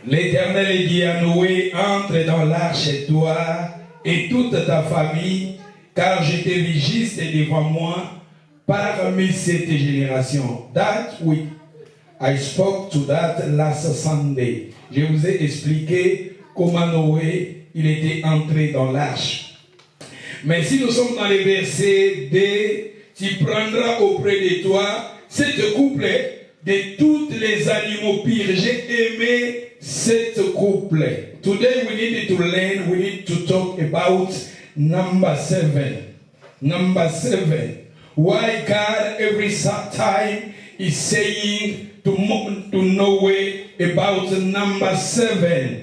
L'Éternel dit à Noé, entre dans l'arche toi et toute ta famille, car je t'ai mis juste devant moi parmi cette génération. That week, I spoke to that last Sunday. Je vous ai expliqué comment Noé, il était entré dans l'arche. Mais si nous sommes dans les versets 2, tu prendras auprès de toi cette couple de tous les animaux pires. J'ai aimé cette couple. Today we need to learn, we need to talk about number 7. Number 7. Why God every time is saying to Noé about number 7.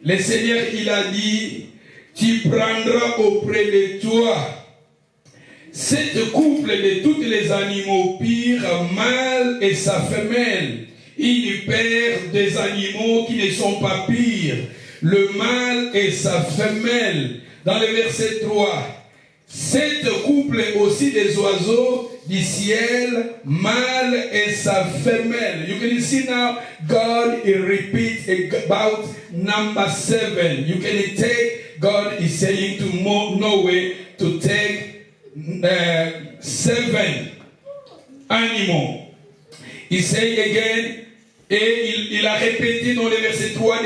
Le Seigneur, il a dit, tu prendras auprès de toi cette couple de tous les animaux pires, mâle et sa femelle. Il perd des animaux qui ne sont pas pires, le mâle et sa femelle. Dans le verset 3, cette couple aussi des oiseaux du ciel, mâle et sa femelle. You can see now God repeats about number 7. You can take, God is saying to Noé to take 7 animaux. Il say again, et il a répété dans le verset 3,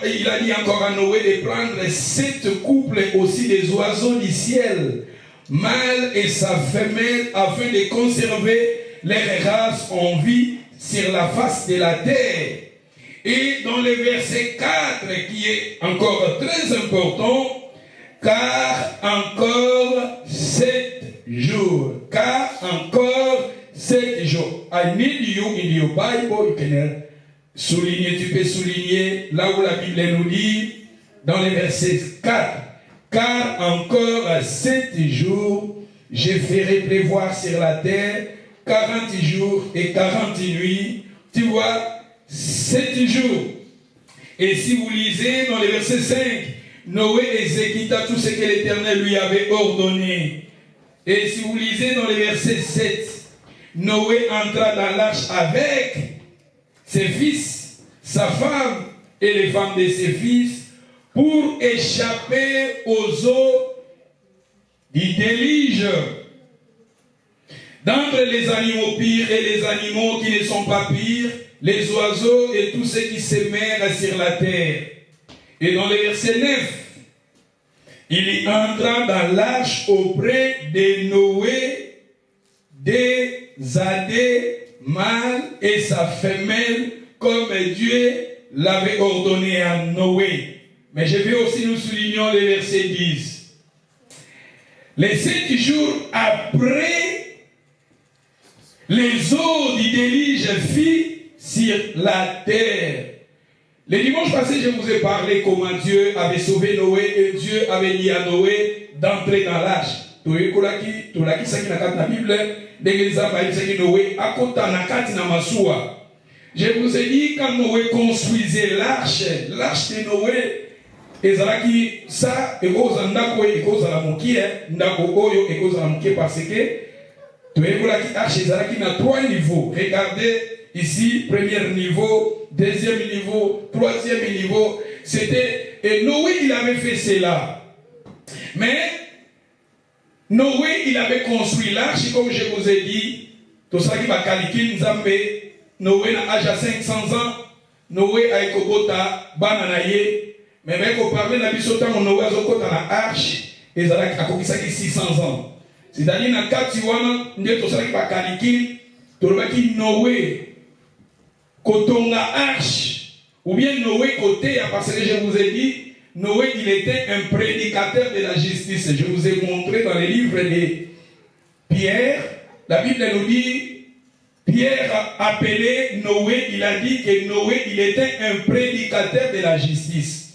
il a dit encore à Noé de prendre 7 couples aussi des oiseaux du ciel, mâle et sa femelle, afin de conserver les races en vie sur la face de la terre. Et dans le verset 4, qui est encore très important, car encore 7 jours. Car encore 7 jours. I need you in your Bible. You can souligner, tu peux souligner là où la Bible nous dit, dans le verset 4. Car encore 7 jours, je ferai pleuvoir sur la terre 40 jours et 40 nuits. Tu vois, 7 jours. Et si vous lisez dans le verset 5, Noé exécuta tout ce que l'Éternel lui avait ordonné. Et si vous lisez dans le verset 7, Noé entra dans l'arche avec ses fils, sa femme et les femmes de ses fils pour échapper aux eaux du déluge. D'entre les animaux pires et les animaux qui ne sont pas pires, les oiseaux et tous ceux qui se mèrent sur la terre. Et dans le verset 9, il entra dans l'arche auprès de Noé, des Zadé, mâle et sa femelle, comme Dieu l'avait ordonné à Noé. Mais je vais aussi nous souligner le verset 10. Les 7 jours après, les eaux du déluge firent sur la terre. Le dimanche passé, je vous ai parlé comment Dieu avait sauvé Noé et Dieu avait dit à Noé d'entrer dans l'arche. Je vous ai dit, quand Noé construisait l'arche de Noé, ezalaki ça ekoza ndako ekozala mokie ndako oyo ekozala mokie parce que toyekolaki arche ezalaki na 3 niveaux. Regardez ici, premier niveau, deuxième niveau, troisième niveau. C'était, et Noé il avait fait cela, mais Noé il avait construit l'arche comme je vous ai dit. Tosaki bakaliki nzambe Noé na âge à 500 ans, Noé a ekobota bana na ye. Mais même qu'on parlait de la bisotan, on a dans la arche, et ça a commencé 600 ans. C'est-à-dire, dans le cas où on a dit Noé, côté la arche, ou bien Noé côté, parce que je vous ai dit, Noé, il était un prédicateur de la justice. Je vous ai montré dans les livres de Pierre, la Bible nous dit, Pierre a appelé Noé, il a dit que Noé, il était un prédicateur de la justice.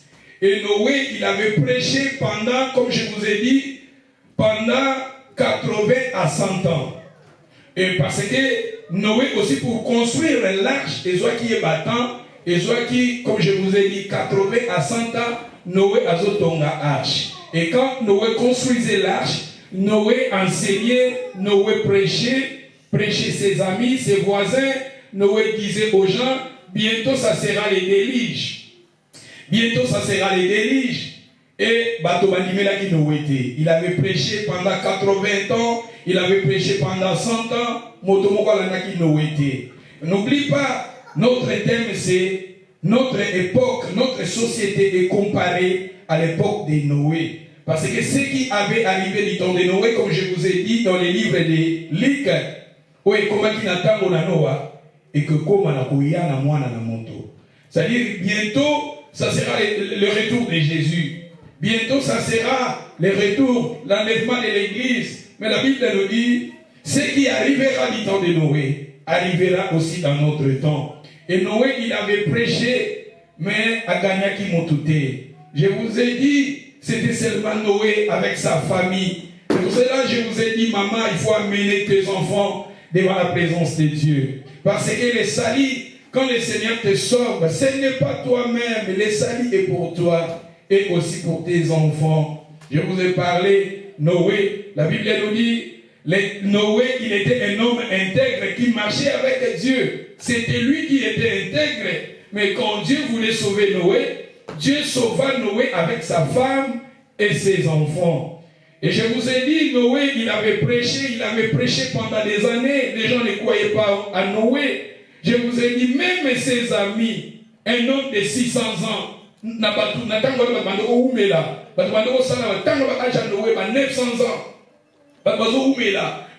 Et Noé, il avait prêché pendant, comme je vous ai dit, pendant 80 à 100 ans. Et parce que Noé aussi, pour construire l'arche, et soit qui est battant, et soit qui, comme je vous ai dit, 80 à 100 ans, Noé a zotonga arche. Et quand Noé construisait l'arche, Noé enseignait, Noé prêchait ses amis, ses voisins. Noé disait aux gens, bientôt ça sera les déluges. Bientôt, ça sera les déluges. Et il avait prêché pendant 80 ans, il avait prêché pendant 100 ans. N'oublie pas, notre thème c'est notre époque, notre société est comparée à l'époque de Noé. Parce que ce qui avait arrivé du temps de Noé, comme je vous ai dit dans les livres de Luc, et que comme c'est-à-dire bientôt, ça sera le retour de Jésus. Bientôt, ça sera le retour, l'enlèvement de l'Église. Mais la Bible nous dit, ce qui arrivera du temps de Noé, arrivera aussi dans notre temps. Et Noé, il avait prêché, mais à Gagnaki Motouté. Je vous ai dit, c'était seulement Noé avec sa famille. C'est pour cela que je vous ai dit, maman, il faut amener tes enfants devant la présence de Dieu. Parce que les salis, quand le Seigneur te sauve, ce n'est pas toi-même, le salut est pour toi et aussi pour tes enfants. Je vous ai parlé, Noé, la Bible nous dit, Noé, il était un homme intègre qui marchait avec Dieu. C'était lui qui était intègre. Mais quand Dieu voulait sauver Noé, Dieu sauva Noé avec sa femme et ses enfants. Et je vous ai dit, Noé, il avait prêché pendant des années. Les gens ne croyaient pas à Noé. Je vous ai dit, même ses amis, un homme de 600 ans,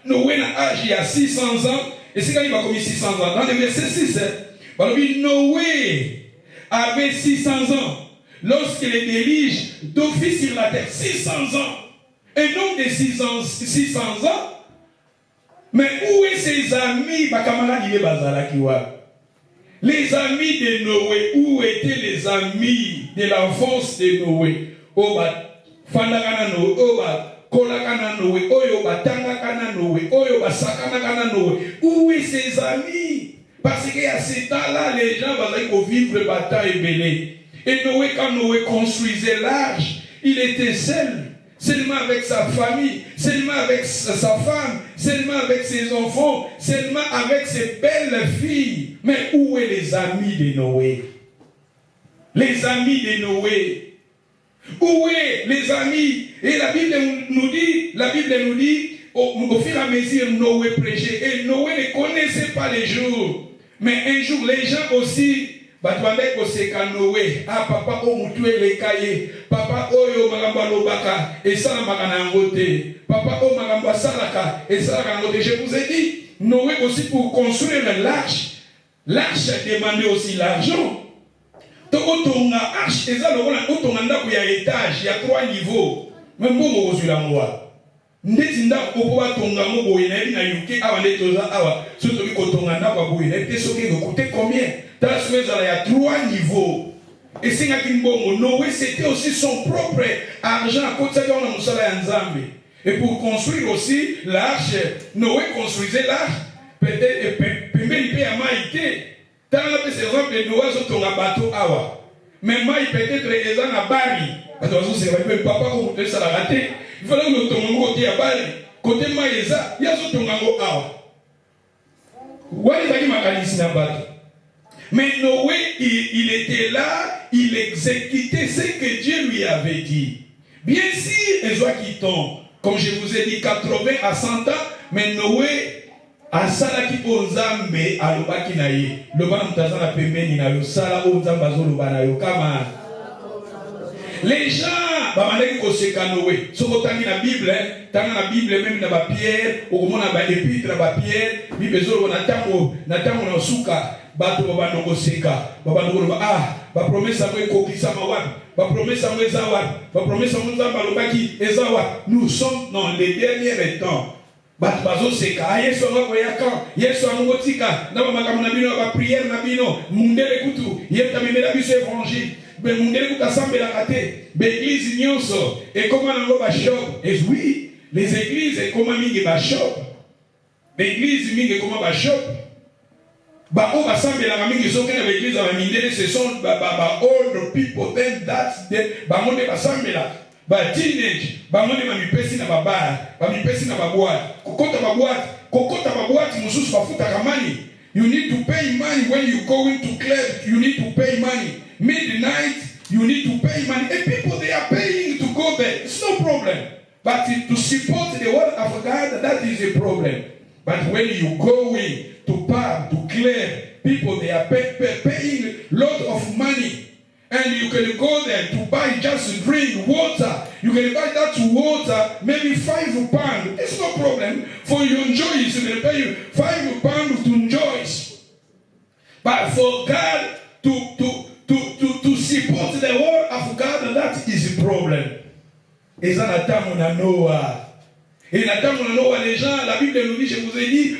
Noé n'a âge il y a 600 ans, et c'est quand il a commis 600 ans. Dans le verset 6, Noé avait 600 ans lorsqu'il est délige d'office sur la terre. 600 ans. Un homme de 600 ans. Mais où est ses amis? Les amis de Noé, où étaient les amis de l'enfance de Noé? Où est ses amis? Parce qu'à ce temps-là, les gens vont vivre bataille et belé. Et Noé, quand Noé construisait l'arche, il était seul. Seulement avec sa famille, seulement avec sa femme, seulement avec ses enfants, seulement avec ses belles filles. Mais où est les amis de Noé? Les amis de Noé. Où est les amis? Et la Bible nous dit, au fur et à mesure, Noé prêchait. Et Noé ne connaissait pas les jours. Mais un jour, les gens aussi, Noé, ah papa, les cahiers, papa, oyo magamba lobaka, et ça maganangote, papa, o magamba salaka, et ça maganangote. Je vous ai dit, Noé aussi pour construire l'arche. L'arche demandait aussi l'argent. Tokotonga arche, et ça, il y a étage, il y a 3 niveaux. Même pour moi, je suis là. Ndetinda okoba tonga mo boye na bina yuke awa ndetoza awa surtout ko tonga na kwa boye na teso ke coûter combien? Dans ce il y a 3 niveaux. Et c'est nga kimbongo Noé c'était aussi son propre argent côté ça on a musala ya Nzambe. Et pour construire aussi l'arche, Noé construisait l'arche peut-être pembeni pe ya maïté. Tant la par exemple Noé so tonga bateau awa. Mais maï peut-être eza na bari. Parce que c'est vrai papa ko te ça la raté. Il fallait que nous tombions côté à Bali, côté Maïsa, il y a ce tongango awa. Mais Noé, il était là, il exécutait ce que Dieu lui avait dit. Bien sûr, les oies qui tombent, comme je vous ai dit, 80 à 100 ans, mais Noé, à Salaki Onzambe, à Lobaki Naye, le ban Tazana Pemeni, na Sala Onzambazo Lobanayo, Kama. Les gens, bamandaki koseka Noé. Sokotangi na Bible, tanga na Bible même na ba Pierre, okomona ba épître ba Pierre, Bible zolo na tango na suka, bato babando koseka, babando ba ba promesse ngo ekokisa mawapi, ba promesse ngo ezawapi, ba promesse ngo Nzamba lobaki ezawapi. Nous sommes dans les derniers temps. Bato bazo seka, Yesu ngo koyaka, Yesu ngo tika, na ba makambo na bino ba prière na bino, mundele kutu, yeta bimela biso évangile. L'église nyonso et comment on va shop. Et oui, les églises et comment mingi ba shop. L'église mingi comment ba shop. Ba o ba sambe la mingi so kana l'église ba mindele ce sont ba old people then that's the ba monde ba sambe la. Ba teenage ba monde ma mipesi na ba bar, ba mipesi na ba boîte. Kokota ba boîte mususu ba futa kamani. You need to pay money when you go into club. You need to pay money. Midnight, you need to pay money. And people, they are paying to go there. It's no problem. But to support the word of God, that is a problem. But when you go in to pub, to clear, people, they are paying a lot of money. And you can go there to buy just drink water. You can buy that water, maybe £5. It's no problem for you to enjoy it. You can pay £5 to enjoy it. But for God to support the word of God, that is a problem. Et ça n'attend mon Noah. Et n'attend mon Noah, les gens, la Bible nous dit, je vous ai dit,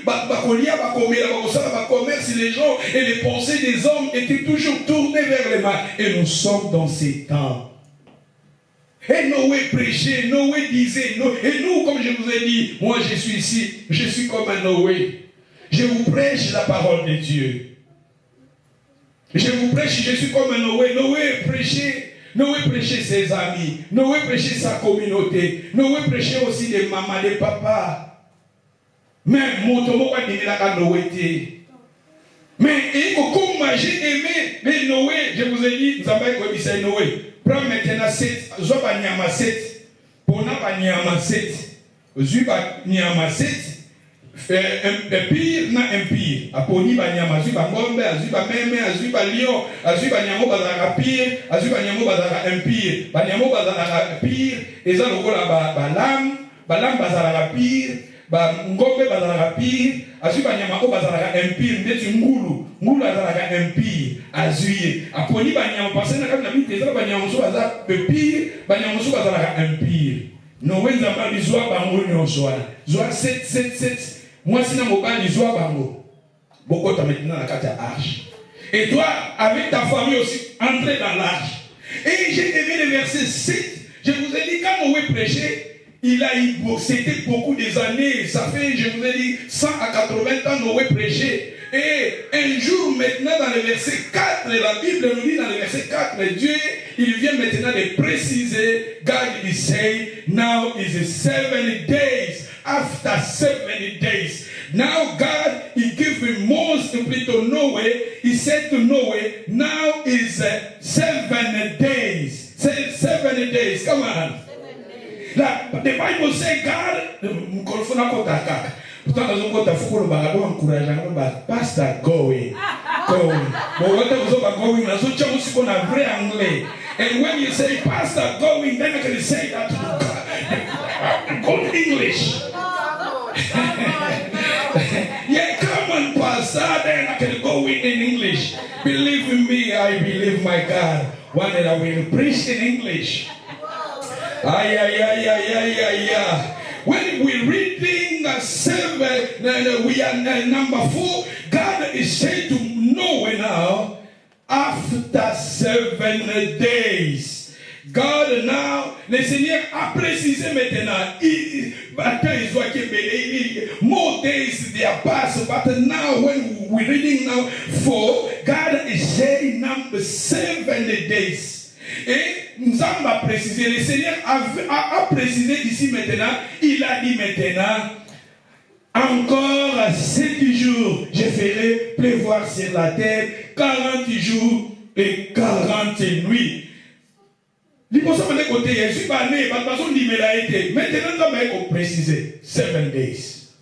commerce, les gens et les pensées des hommes étaient toujours tournées vers les mains. Et nous sommes dans ces temps. Et Noé prêchait, Noé disait, et nous, comme je vous ai dit, moi je suis ici, je suis comme un Noé. Je vous prêche la parole de Dieu. Je vous prêche, je suis comme un Noé. Noé prêchait ses amis. Noé prêchait sa communauté. Noé prêchait aussi des mamans, des papas. Même Motomo a dit la Noé. Mais comme j'ai aimé, mais Noé, je vous ai dit, nous avons commissaire Noé. Prends maintenant 7, Zoba Nyama 7. Pona Nyama 7. Zuba Nyama 7. Empire na empire aponi banyama azuba ngombe azuba meme azuba lion azuba nyamo bazala pire azuba nyamo bazala empire banyamo bazala pire eza lokola balam bazala pire ba ngombe bazala pire azuba nyama ko bazala empire ndeti ngulu azala empire azuye aponi banyama pasena kama miteza banyama so bazala pire banyama so bazala empire no wenza mali zwa bango nyonso zwa 7 moi, si je suis beaucoup de maintenant dans la arche. Et toi, avec ta famille aussi, entrez dans l'arche. Et j'ai aimé le verset 7. Je vous ai dit, quand Noé prêchait, c'était beaucoup des années. Ça fait, je vous ai dit, 100 à 80 ans, Noé prêchait. Et un jour, maintenant, dans le verset 4, la Bible nous dit dans le verset 4, Dieu, il vient maintenant de préciser, God is saying, now is 7 days. After 7 days. Now God, He gave him Moses to Noah. He said to Noah, now is 7 days. Say 7 days. Come on. The Bible says God, Pastor, going. And when you say Pastor going, then I can say that to God. Good English. Yeah, come on, Pastor. Then I can go in English. Believe in me, I believe my God. One day I will preach in English. When we're reading 7, we are number 4. God is saying to Noah now, after 7 days. God now, le Seigneur a précisé maintenant, more days they are passed, but now when we're reading now 4, God is saying number 7 days. Et nous avons précisé, le Seigneur a précisé ici maintenant, il a dit maintenant, encore 7 jours, je ferai pleuvoir sur la terre 40 jours et 40 nuits. Maintenant, on préciser 7 days.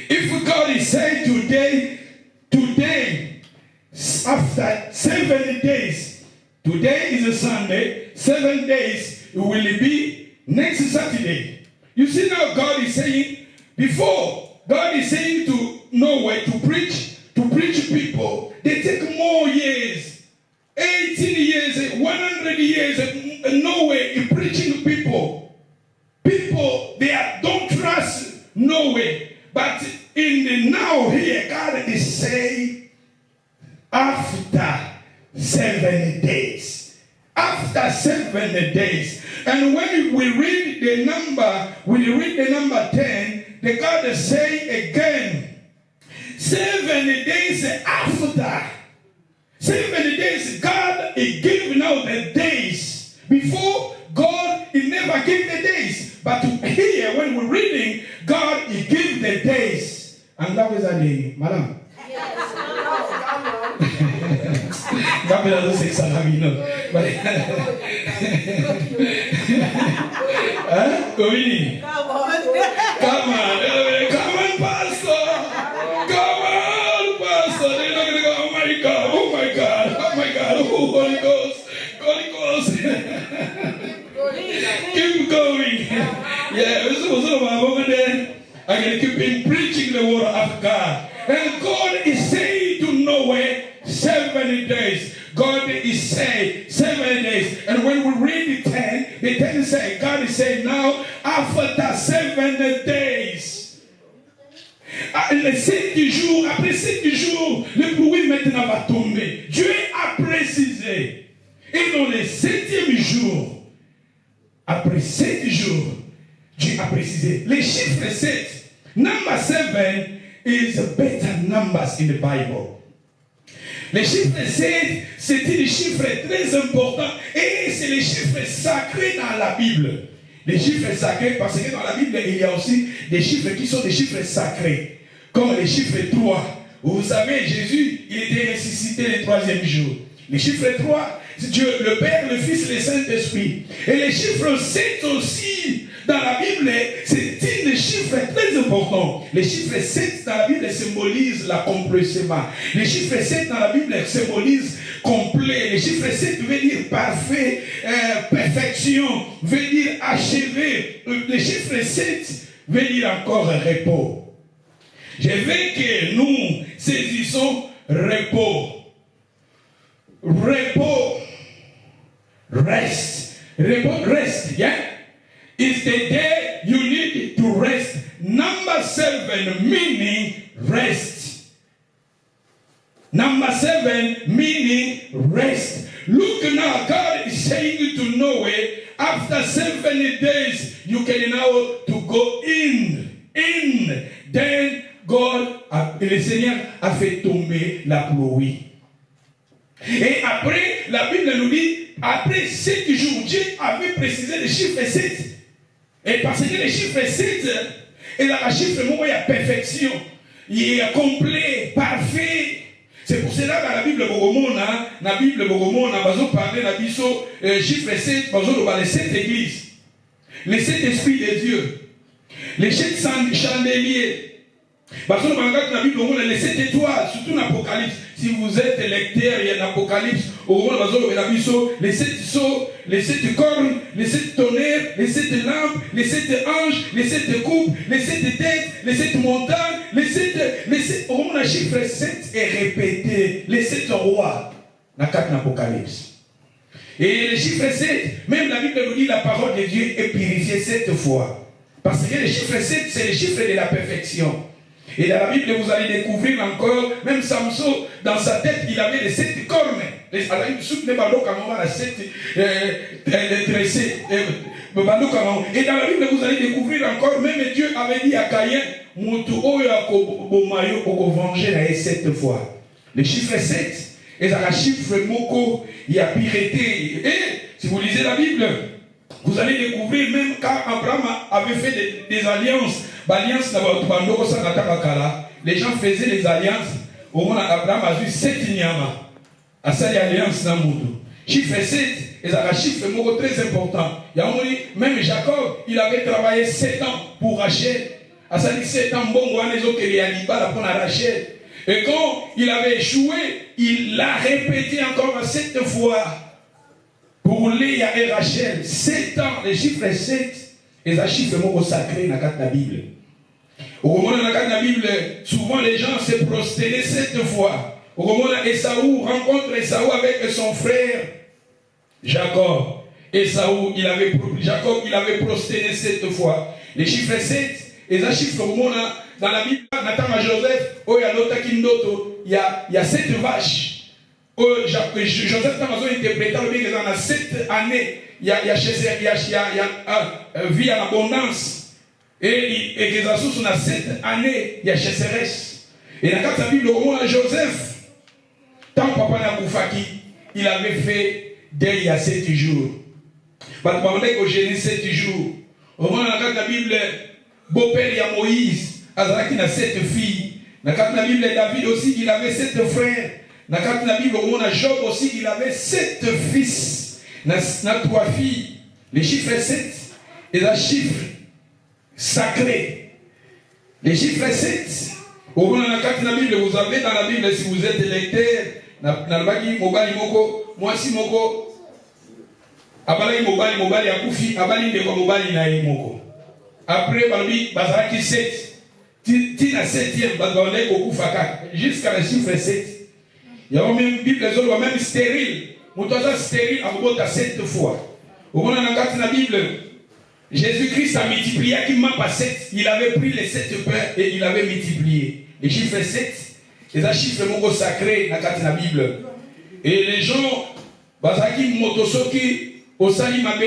If God is saying today, after 7 days, today is a Sunday, 7 days it will be next Saturday. You see now God is saying, before God is saying to Noah to preach people, they take more years, 18 years, 100 years, Noah in preaching people. People, don't trust Noah. But in the now here, God is saying, after 7 days. After 7 days. And when we read the number 10, the God is saying again, 7 days after. 7 days, God is giving out the days. Before, God, He never gave the days. But here, when we're reading, God, He gives the days. And that was a day, madam. Yes. Kabela c'est ça la vie, non? Hein? Oui. Come on, pastor. Come on, pastor. They're not gonna go. Oh my God, oh my God, oh my God. Oh, Holy Ghost, Holy Ghost. Keep going. Yeah, this was over there. I'm gonna keep preaching the word of God. And God is saying to Noah, 7 days. God is saying 7 days. And when we read the 10 say, God is saying now, after 7 days. Les 7 jours, après 7 jours, le pluie maintenant va tomber. Dieu a précisé. Et dans le 7e jour, après 7 jours, Dieu a précisé. Les chiffres 7, number 7 is better numbers in the Bible. Les chiffres 7, c'était des chiffres très importants et c'est les chiffres sacrés dans la Bible. Les chiffres sacrés, parce que dans la Bible, il y a aussi des chiffres qui sont des chiffres sacrés, comme les chiffres 3. Vous savez, Jésus, il était ressuscité le 3e jour. Les chiffres 3, c'est Dieu, le Père, le Fils et le Saint-Esprit. Et les chiffres 7 aussi, dans la Bible, c'est un chiffre très important. Les chiffres 7 dans la Bible symbolisent l'accomplissement. Les chiffres 7 dans la Bible symbolisent complet. Les chiffres 7 veut dire parfait, perfection, veut dire achevé. Les chiffres 7 veut dire encore repos. Je veux que nous saisissons repos. Repos. Rest. Repos, rest, yeah? It's the day you need to rest. Number 7 meaning rest. Number 7 meaning rest. Look now, God is saying to Noah, after 7 days, you can now to go in. Then God, le Seigneur a fait tomber la pluie. Et après, la Bible nous dit, après 7 jours, Dieu avait précisé le chiffre 7. Et parce que le chiffre 7 est la chiffre de la perfection. Il est complet, parfait. C'est pour cela que dans la Bible, la Bible, on parle de chiffre 7, on parle de 7 églises. Les 7 esprits de Dieu. Les 7 chandeliers. Parce que dans la Bible, on a les 7 étoiles, surtout dans l'Apocalypse. Si vous êtes lecteur, il y a l'Apocalypse, les 7 sceaux, les 7 cornes, les 7 tonnerres, les 7 lampes, les 7 anges, les 7 coupes, les 7 têtes, les 7 montagnes, les 7, au moment le chiffre 7 est répété, les 7 rois, dans l'Apocalypse. Et le chiffre 7, même la Bible nous dit la parole de Dieu est purifiée 7 fois. Parce que le chiffre 7, c'est le chiffre de la perfection. Et dans la Bible, vous allez découvrir encore, même Samson, dans sa tête, il avait les 7 cornes. Et dans la Bible, vous allez découvrir encore, même Dieu avait dit à Caïn, venger 7 fois. Le chiffre 7, et dans le chiffre moko, il y a pireté. Et si vous lisez la Bible, vous allez découvrir même quand Abraham avait fait des alliances. Les gens faisaient les alliances. Au moment où Abraham a vu 7 nyama. À cette alliance dans le chiffre 7, c'est un chiffre très important. Même Jacob, il avait travaillé 7 ans pour Rachel. À ça dit 7 ans, bon, les autres qui réalisent pas pour Rachel. Et quand il avait échoué, il l'a répété encore 7 fois. Pour Léa et Rachel, 7 ans, le chiffre 7, c'est un chiffre sacré dans la Bible. Au moment de la Bible, souvent les gens se prosternaient 7 fois. Au moment où Esaü rencontre Esaü avec son frère Jacob. Jacob, il avait prosterné 7 fois. Le chiffre 7, et un chiffre au moment dans la Bible, Nathan Joseph, il y a 7 vaches. Joseph Tamazo interpréta le bien que dans 7 années, il y a vie en abondance. Et que dans 7 années, il y a chasseresse. Et dans la Bible, au moment de Joseph, tant papa n'a Koufaki, il avait fait dès il y a 7 jours. Parce qu'on gêné 7 jours. Au moment de la Bible, beau-père, il y a Moïse, Azaraki a 7 filles. Dans la Bible, David aussi, il avait 7 frères. Dans la Bible, on a Job aussi, il avait 7 fils, 3 filles. Les chiffres 7, et un chiffre sacré. Les chiffres 7, on a la Bible, vous avez dans la Bible, si vous êtes lecteur, moi si moko, abalai mobali akufi, abali ndeko mobali na moko. Après, balbi, bazaraki 7. Tina 7e, bazaraki okufaka, jusqu'à le chiffre 7. Il y a même Bible, les autres, même stérile. Moutoza stérile, à 7 fois. Au moment où la Bible, Jésus-Christ a multiplié, qui m'a pas 7. Il avait pris les 7 pains et il avait multiplié. Les chiffres 7, c'est un chiffre sacré dans la Bible. Et les gens, bazaki motosoki, au Salimabe,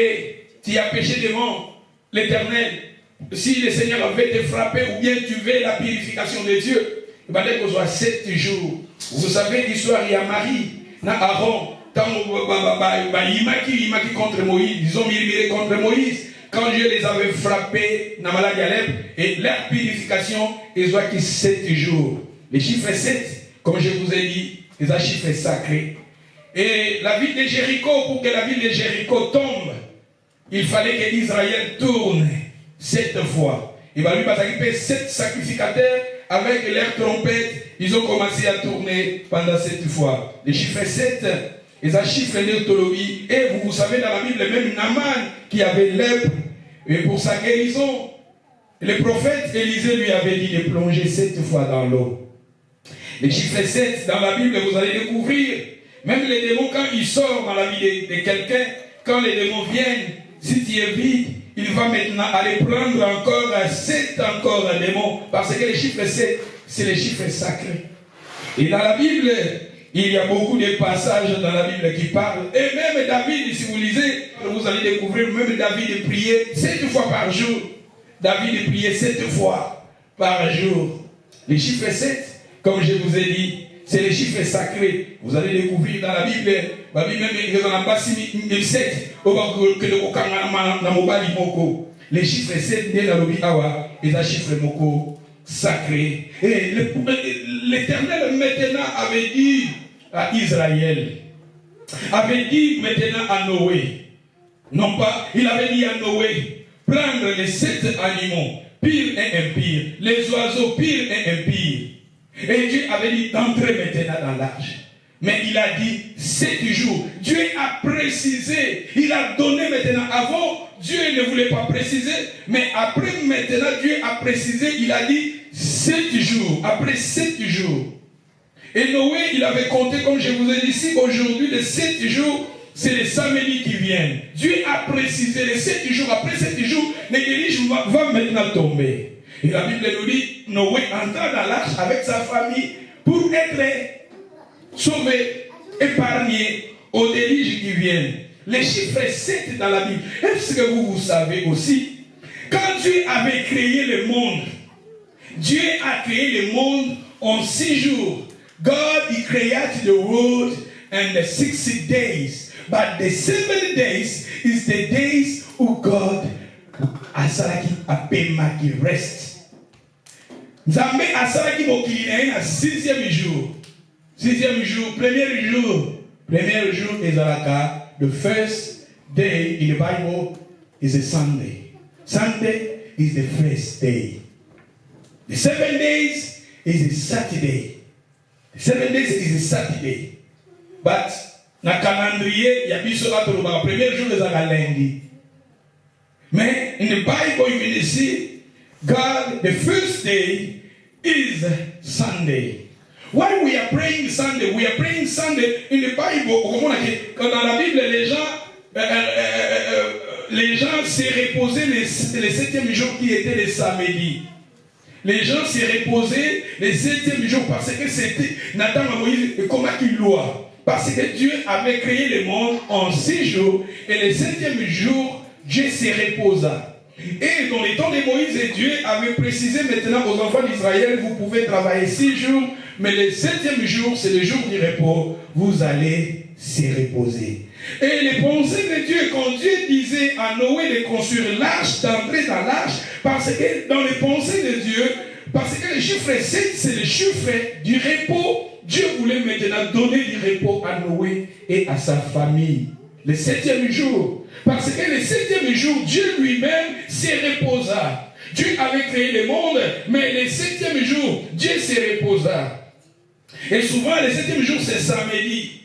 tu as péché devant l'Éternel. Si le Seigneur avait te frappé ou bien tu veux la purification de Dieu, il va dire qu'on soit 7 jours. Vous savez l'histoire, il y a Marie, Aaron, quand il m'a contre Moïse, ils ont murmuré contre Moïse. Quand Dieu les avait frappés dans la maladie à lèpre, et leur purification, ils ont acquis 7 jours. Les chiffres 7, comme je vous ai dit, c'est un chiffre sacré. Et la ville de Jéricho, pour que la ville de Jéricho tombe, il fallait que Israël tourne 7 fois. Il va lui passer 7 sacrificateurs avec leurs trompettes. Ils ont commencé à tourner pendant 7 fois. Les chiffres 7, c'est un chiffre d'autologie. Et vous savez dans la Bible, même Naaman qui avait lèpre, et pour sa guérison, le prophète Élisée lui avait dit de plonger 7 fois dans l'eau. Les chiffres 7, dans la Bible, vous allez découvrir, même les démons, quand ils sortent dans la vie de quelqu'un, quand les démons viennent, si tu es vide, il va maintenant aller prendre encore 7 encore un démon, parce que les chiffres 7, c'est les chiffres sacrés. Et dans la Bible, il y a beaucoup de passages dans la Bible qui parlent. Et même David, si vous lisez, vous allez découvrir, même David priait 7 fois par jour. David priait 7 fois par jour. Les chiffres 7, comme je vous ai dit, c'est les chiffres sacrés. Vous allez découvrir dans la Bible, même 7, les chiffres 7, et les chiffres moko sacré. Et l'Éternel maintenant avait dit à Israël, avait dit maintenant à Noé, non pas, il avait dit à Noé, prendre les 7 animaux, pires et impires, les oiseaux pires et impires. Et Dieu avait dit d'entrer maintenant dans l'arche. Mais il a dit 7 jours. Dieu a précisé, il a donné maintenant. Avant, Dieu ne voulait pas préciser, mais après maintenant, Dieu a précisé, il a dit 7 jours. Après 7 jours. Et Noé, il avait compté, comme je vous ai dit ici, aujourd'hui, les 7 jours, c'est les samedis qui viennent. Dieu a précisé les 7 jours. Après 7 jours, l'église va maintenant tomber. Et la Bible nous dit, Noé entra dans l'arche avec sa famille pour être sauvé, épargné aux déluges qui viennent. Les chiffres 7 dans la Bible. Est-ce que vous savez aussi, quand Dieu avait créé le monde, Dieu a créé le monde en 6 jours. God, He created the world in the 60 days. But the 7 days is the days of God. Asalaki apemaki rest. Nzambe asalaki mokili na ye na 6e jour. 6e jour, premier jour ezalaka. The first day in the Bible is a Sunday. Sunday is the first day. The 7 days is a Saturday. The 7 days is a Saturday. But na calendrier ya biso atoloba premier jour ezalaka lundi. Mais in the Bible you can see God, the first day is Sunday. Why we are praying Sunday? We are praying Sunday in the Bible. Dans la Bible, les gens s'est reposé les 7e jour qui était le samedi. Les gens s'est reposé les 7e jour parce que c'était Nathan Moïse comme une loi. Parce que Dieu avait créé le monde en 6 jours et le 7e jour, Dieu s'est reposa. Et dans les temps de Moïse, Dieu avait précisé maintenant aux enfants d'Israël, vous pouvez travailler 6 jours, mais le 7e jour, c'est le jour du repos, vous allez se reposer. Et les pensées de Dieu, quand Dieu disait à Noé de construire l'arche, d'entrer dans l'arche, parce que dans les pensées de Dieu, parce que le chiffre 7, c'est le chiffre du repos Dieu voulait maintenant donner du repos à Noé et à sa famille. Le 7e jour. Parce que le 7e jour, Dieu lui-même se reposa. Dieu avait créé le monde, mais le 7e jour, Dieu se reposa. Et souvent, le 7e jour, c'est samedi.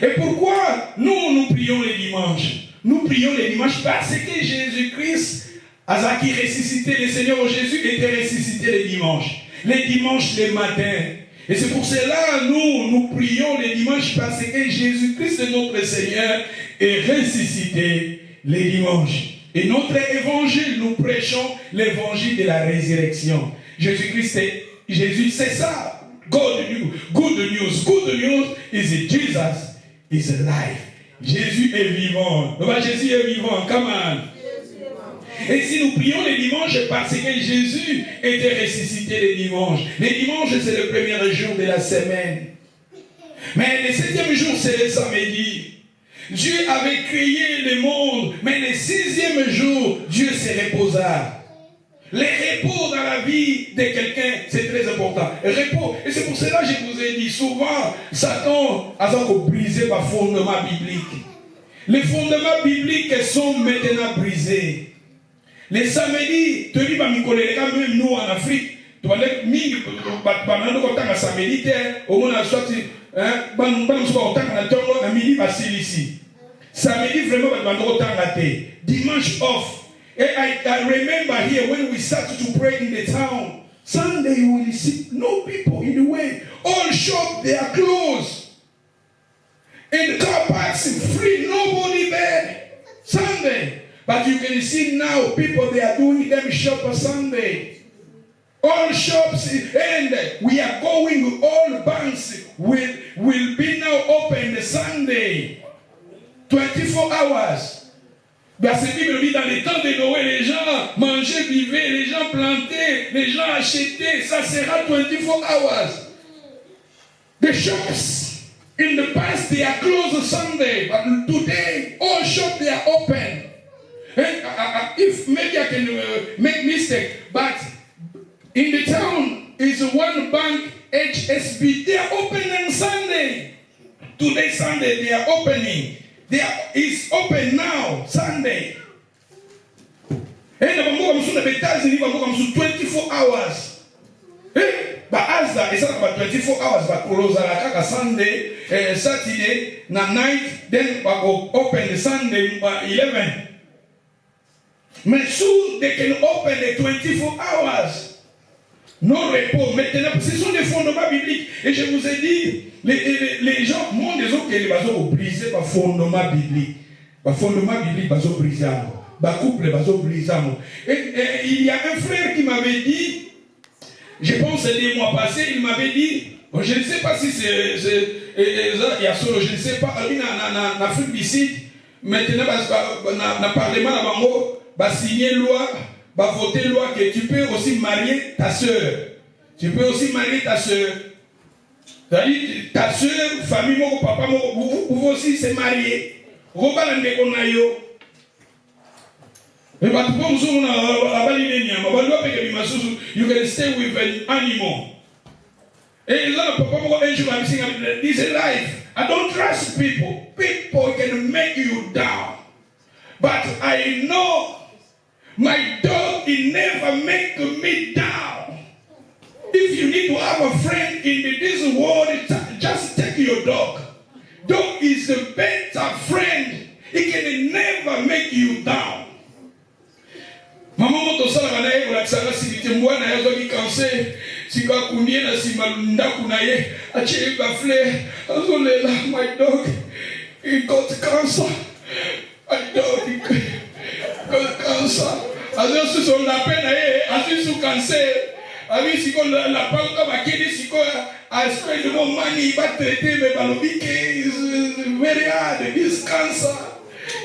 Et pourquoi nous prions les dimanches? Nous prions les dimanches parce que Jésus-Christ, Azaki ressuscité, le Seigneur Jésus était ressuscité les dimanches. Les dimanches, les matins. Et c'est pour cela nous prions les dimanches parce que Jésus-Christ, notre Seigneur, est ressuscité les dimanches. Et notre évangile, nous prêchons l'évangile de la résurrection. Jésus-Christ, Jésus, c'est ça. Good news. Good news is Jesus is alive. Jésus est vivant. Jésus est vivant. Come on. Et si nous prions les dimanches, parce que Jésus était ressuscité les dimanches. Les dimanches, c'est le premier jour de la semaine. Mais le 7e jour, c'est le samedi. Dieu avait créé le monde, mais le 6e jour, Dieu se reposa. Le repos dans la vie de quelqu'un, c'est très important. Le repos, et c'est pour cela que je vous ai dit, souvent, Satan a brisé par fondement biblique. Les fondements bibliques sont maintenant brisés. Les samedis, tu dis, même nous en Afrique, tu vas dire, samedi, au moins, samedi, vraiment, dimanche off. And I remember here when we started to pray in the town, Sunday you will see no people in the way. All shops, they are closed. And the car parks free, nobody there. Sunday. But you can see now people, they are doing them shop on Sunday. All shops, and we are going, all banks will be now open Sunday. 24 hours. Parce que dans les temps de Noé, les gens mangeaient, vivaient, les gens plantaient, les gens achetaient. Ça sera 24 hours. The shops in the past, they are closed Sunday. But today, all shops, they are open. If maybe I can make mistake, but in the town is one bank, HSB. They are open on Sunday. Today, Sunday, they are opening. It's open now, Sunday. And the États-Unis, 24 hours. But as that, it's about 24 hours, but close on Sunday, Saturday, night, then open the Sunday 11. But soon they can open the 24 hours. Non repos. Maintenant, ce sont des fondements bibliques. Et je vous ai dit, les gens, moi, les autres, ils vont briser par fondement biblique. Par fondement biblique, ils vont briser. Par couple, ils vont briser. Et il y a un frère qui m'avait dit, je pense des mois passés, il m'avait dit, je ne sais pas si c'est, il y a solo, je ne sais pas, en Afrique du Sud, maintenant, dans le Parlement, va signer loi, va voter loi que tu peux aussi marier ta soeur. Tu peux aussi marier ta soeur. C'est-à-dire, ta soeur, famille, mon papa, vous pouvez aussi se marier. Regarde les conayo. Mais pas tout le monde, you can stay with an animal. Et là, papa, un jour, this is life. I don't trust people. People can make you down. But I know my dog, he never make me down. If you need to have a friend in this world, just take your dog. Dog is the better friend. He can never make you down. Mama moto sala banaye kwa kisanga sikitimwa na yazo kikanse sika kunie na simalunda kunaye ache bafle azolela my dog he got cancer. My dog he got cancer. Azo so la pena azo su cancer. Ami siko la panka bakidi siko I spend more money but traiter me balobike is very hard. This cancer.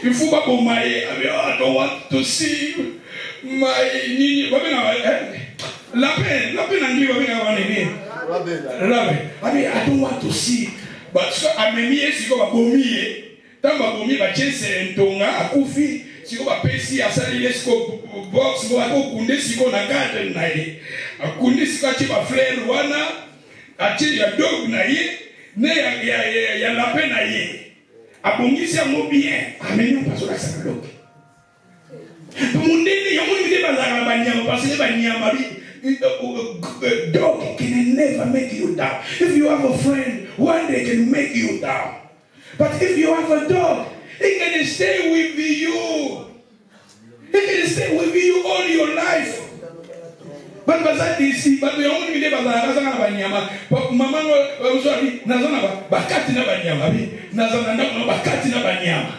Il faut pas pour mailler. I don't want to see my nini la peine anglais I don't want to see but so amemie siko babomiye tamba bomi ba chese ntonga akufi siko ba pesi asalile siko box bo akunde siko na garden naye akunde siko chiba flare wana atie ya dog na ye ne ya lapin na ye abongisi yango bien ameni mpazolakisa na dog mundele yango mide bazalaka na banyama parce que banyama dog can never make you down. If you have a friend, one day can make you down. But if you have a dog, it can stay with you. It can stay with you all your life. But bazadisi, but you only need bazana banyama. But mama uzuri nazana bakati na banyama. Nazana na bakati na banyama.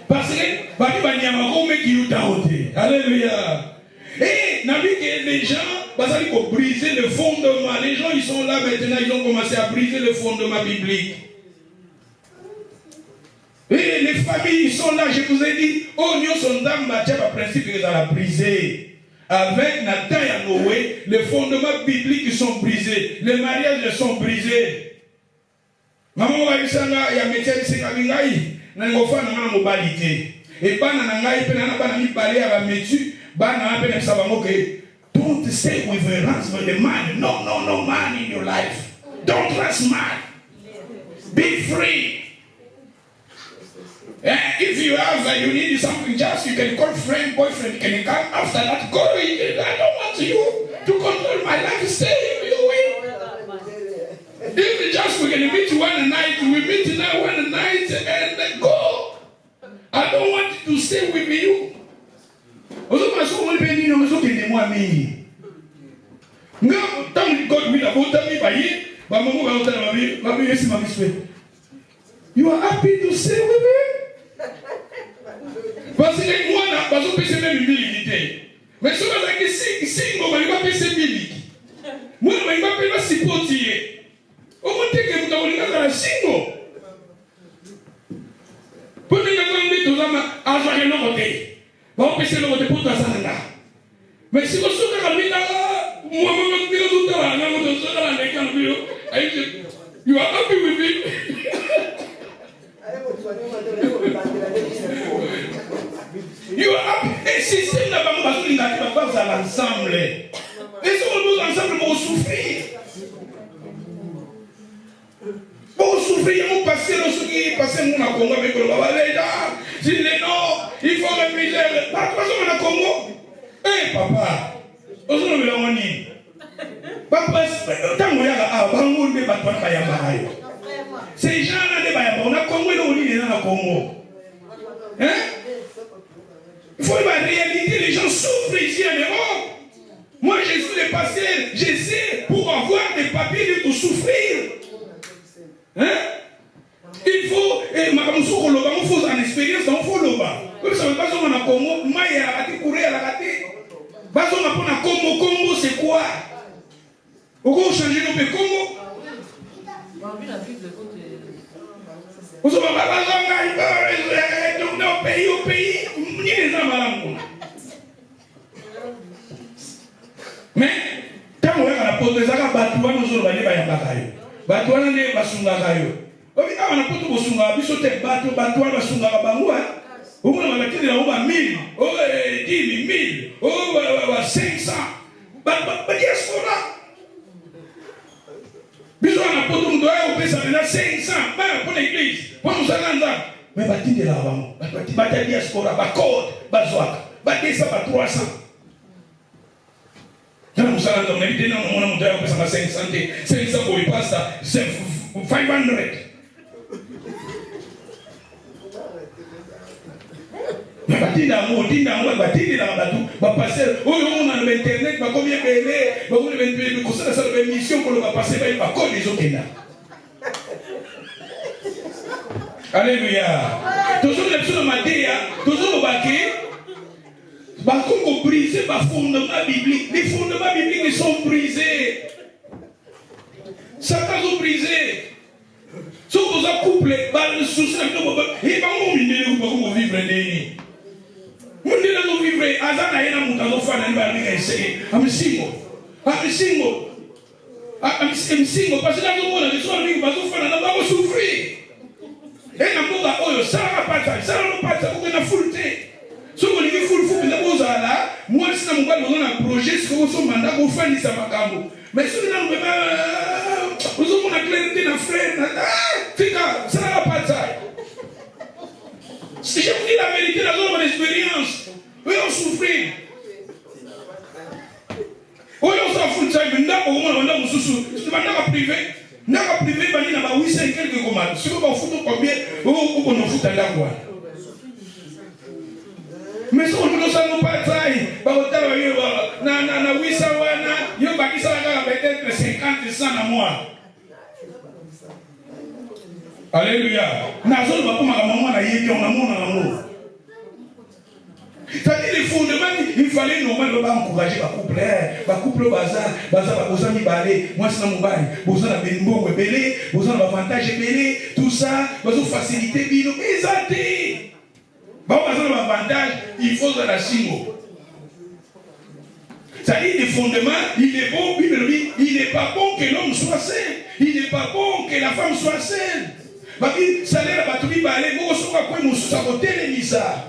Parce que banyama vont make you down. Alléluia. Et les gens, ils ont brisé le fondement. Les gens, ils sont là maintenant, ils ont commencé à briser le fondement biblique. Et les familles, ils sont là, je vous ai dit, oh, nous sommes dans le principe qu'ils ont brisé. Avec Nathan et Noé, les fondements bibliques sont brisés. Les mariages sont brisés. Maman, il y a un métier qui est mobilité. Et pas don't stay with a husband, man. No man in your life. Don't trust man. Be free. If you have, you need something, just you can call friend, boyfriend, you can come after that. Go. I don't want you to control my life. Stay in your way. If just we can meet one night, we meet now one night and then go. I don't want to stay with you. Also, my soul will be in the morning. No, don't God will about me by you, but you are happy to stay with me? Parce que moi, je ne peux pas me humilité. Mais si on a single, on ne va pas se humilier. Moi, je ne vais pas se supporter. Au moins, que vous avez un single. Pour que vous ayez un joie de l'autre. On peut se le pour ta santé. Mais si vous souhaitez que moi, you are happy with me. You are happy. Et si c'est n'a pas besoin de pas ensemble. Et si on va ensemble pour souffrir. Pour souffrir, on passe le souffrir, passer mon Congo avec le Babaleda. Si les non, il faut réfléchir. Pas de façon, on a Congo. Eh, papa, on se met en ligne. Papa, tant qu'on y a un monde de Batman Bayamayo. Ces gens-là de Bayamayo, on a Congo et on dit dans le Congo. Hein? Il faut la réalité, les gens souffrent ici en Europe. Moi, je suis le passé, j'essaie pour avoir des papiers de souffrir. Hein? Il faut, et ma il faut en expérience, il faut le bas. Comme ça, pas on a Congo, moi, il y a raté, courir à la raté. Pas on a pour la Congo, c'est quoi? On va changer nos pays Congo. On se va pas au pays, ni les hommes. Mais, quand on a la pose des arabes, on a les bains. Batouana ne basungaka yo. Obi awa na poto bosunga biso te batouana basungaka bango hein. Omona bakiti na oba 1000, o 10 000, o 500. Ba diaspora. Biso na poto ndo ya opesa na 500 ba pour l'église. Pour nous alanda. Mais batiti la bango. Batati diaspora ba code bazwaka. Ba 200 ba 300. Quand nous allons dans l'église, nous avons 500 pour y passer 500. Mais batinda mo batindi la batu ba passer on a l'internet ba combien belé ba on va ko ça la mission pour le va passer ba ko les okenda. Alléluia. Toujours les choses matéria, toujours baké. Bah, comme briser les fondements bibliques. Les fondements bibliques sont brisés. Satan sont brisés. Si vous avez couplé, le souci, et pas mon miné, vous vivre des vous devez vivre. Azana yena mutazo fana niba nika essayer. I'm single. Parce que là, on a des soins qui vont faire un peu souffrir. Et na mboga oyo, ça va pas ça, ça va pas ça, vous avez full. Ce qu'on dit, il faut que là, moi, si on a un projet, c'est qu'on a un mandat pour faire des samagambo. Mais si on a un clair de frère, ça n'a pas de ça. Si je vous dis la vérité, la zone d'expérience, oui, on souffre. Oui, on s'en fout de ça, mais on a sous. Si on a privé, on a privé, on a 800 quelques commandes. Si on a foutu combien, on a foutu à la voie. Mais si on ne sait pas ça, na 800 wana, yo bakisa la peut-être 50 100 à moi. Alléluia. Na zone ba kuma maman na yeki on a mon amour. C'est-à-dire les fondements, il fallait normalement encourager ma couple bazar besoin de balai, moi c'est mon bail, besoin de benimbo belé, besoin d'avantage belé, tout ça, besoin de faciliter bino, exacté. Bon, besoin d'avantage, il faut de la simo. C'est-à-dire les fondements, il est bon, il n'est pas bon que l'homme soit sain, il n'est pas bon que la femme soit saine. Ça l'air à battre balai, moi je crois que nous sommes les misères.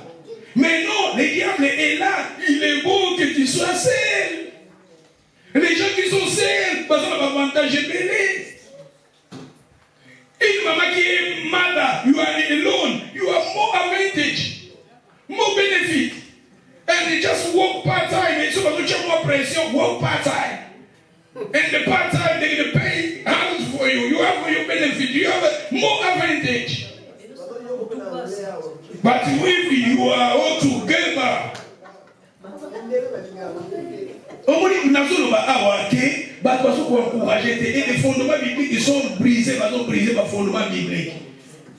Mais non, le diable est là. Il est bon que tu sois seul. Les gens qui sont seuls, parce qu'on a avantage belé. Une maman qui est malade, you are alone, you have more advantage, more benefit. And they just work part-time. And so much more pressure, work part-time. And the part-time, they're going to pay house for you. You have your benefit. You have more advantage. But if you are all together, et les fondements bibliques ils sont brisés par les fondements bibliques.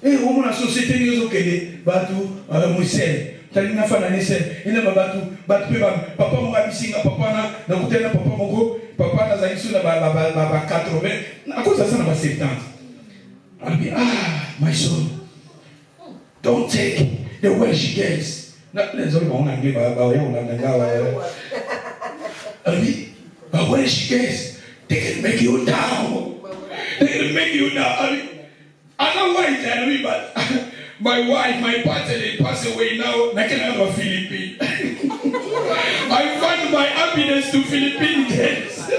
Et au moins la société nous a dit, Moussel, Talina Fananese, et n'a pas papa mon abisinga, papa na côté na papa mon papa na zaïsou na 80, à cause de ça na 70. I'll be my son. Don't take the Welsh girls. But Welsh girls, they can make you down. They can make you down. I don't know why you tell me, but my wife, my partner, they pass away now. I can have a Philippine. I find my happiness to Philippine girls.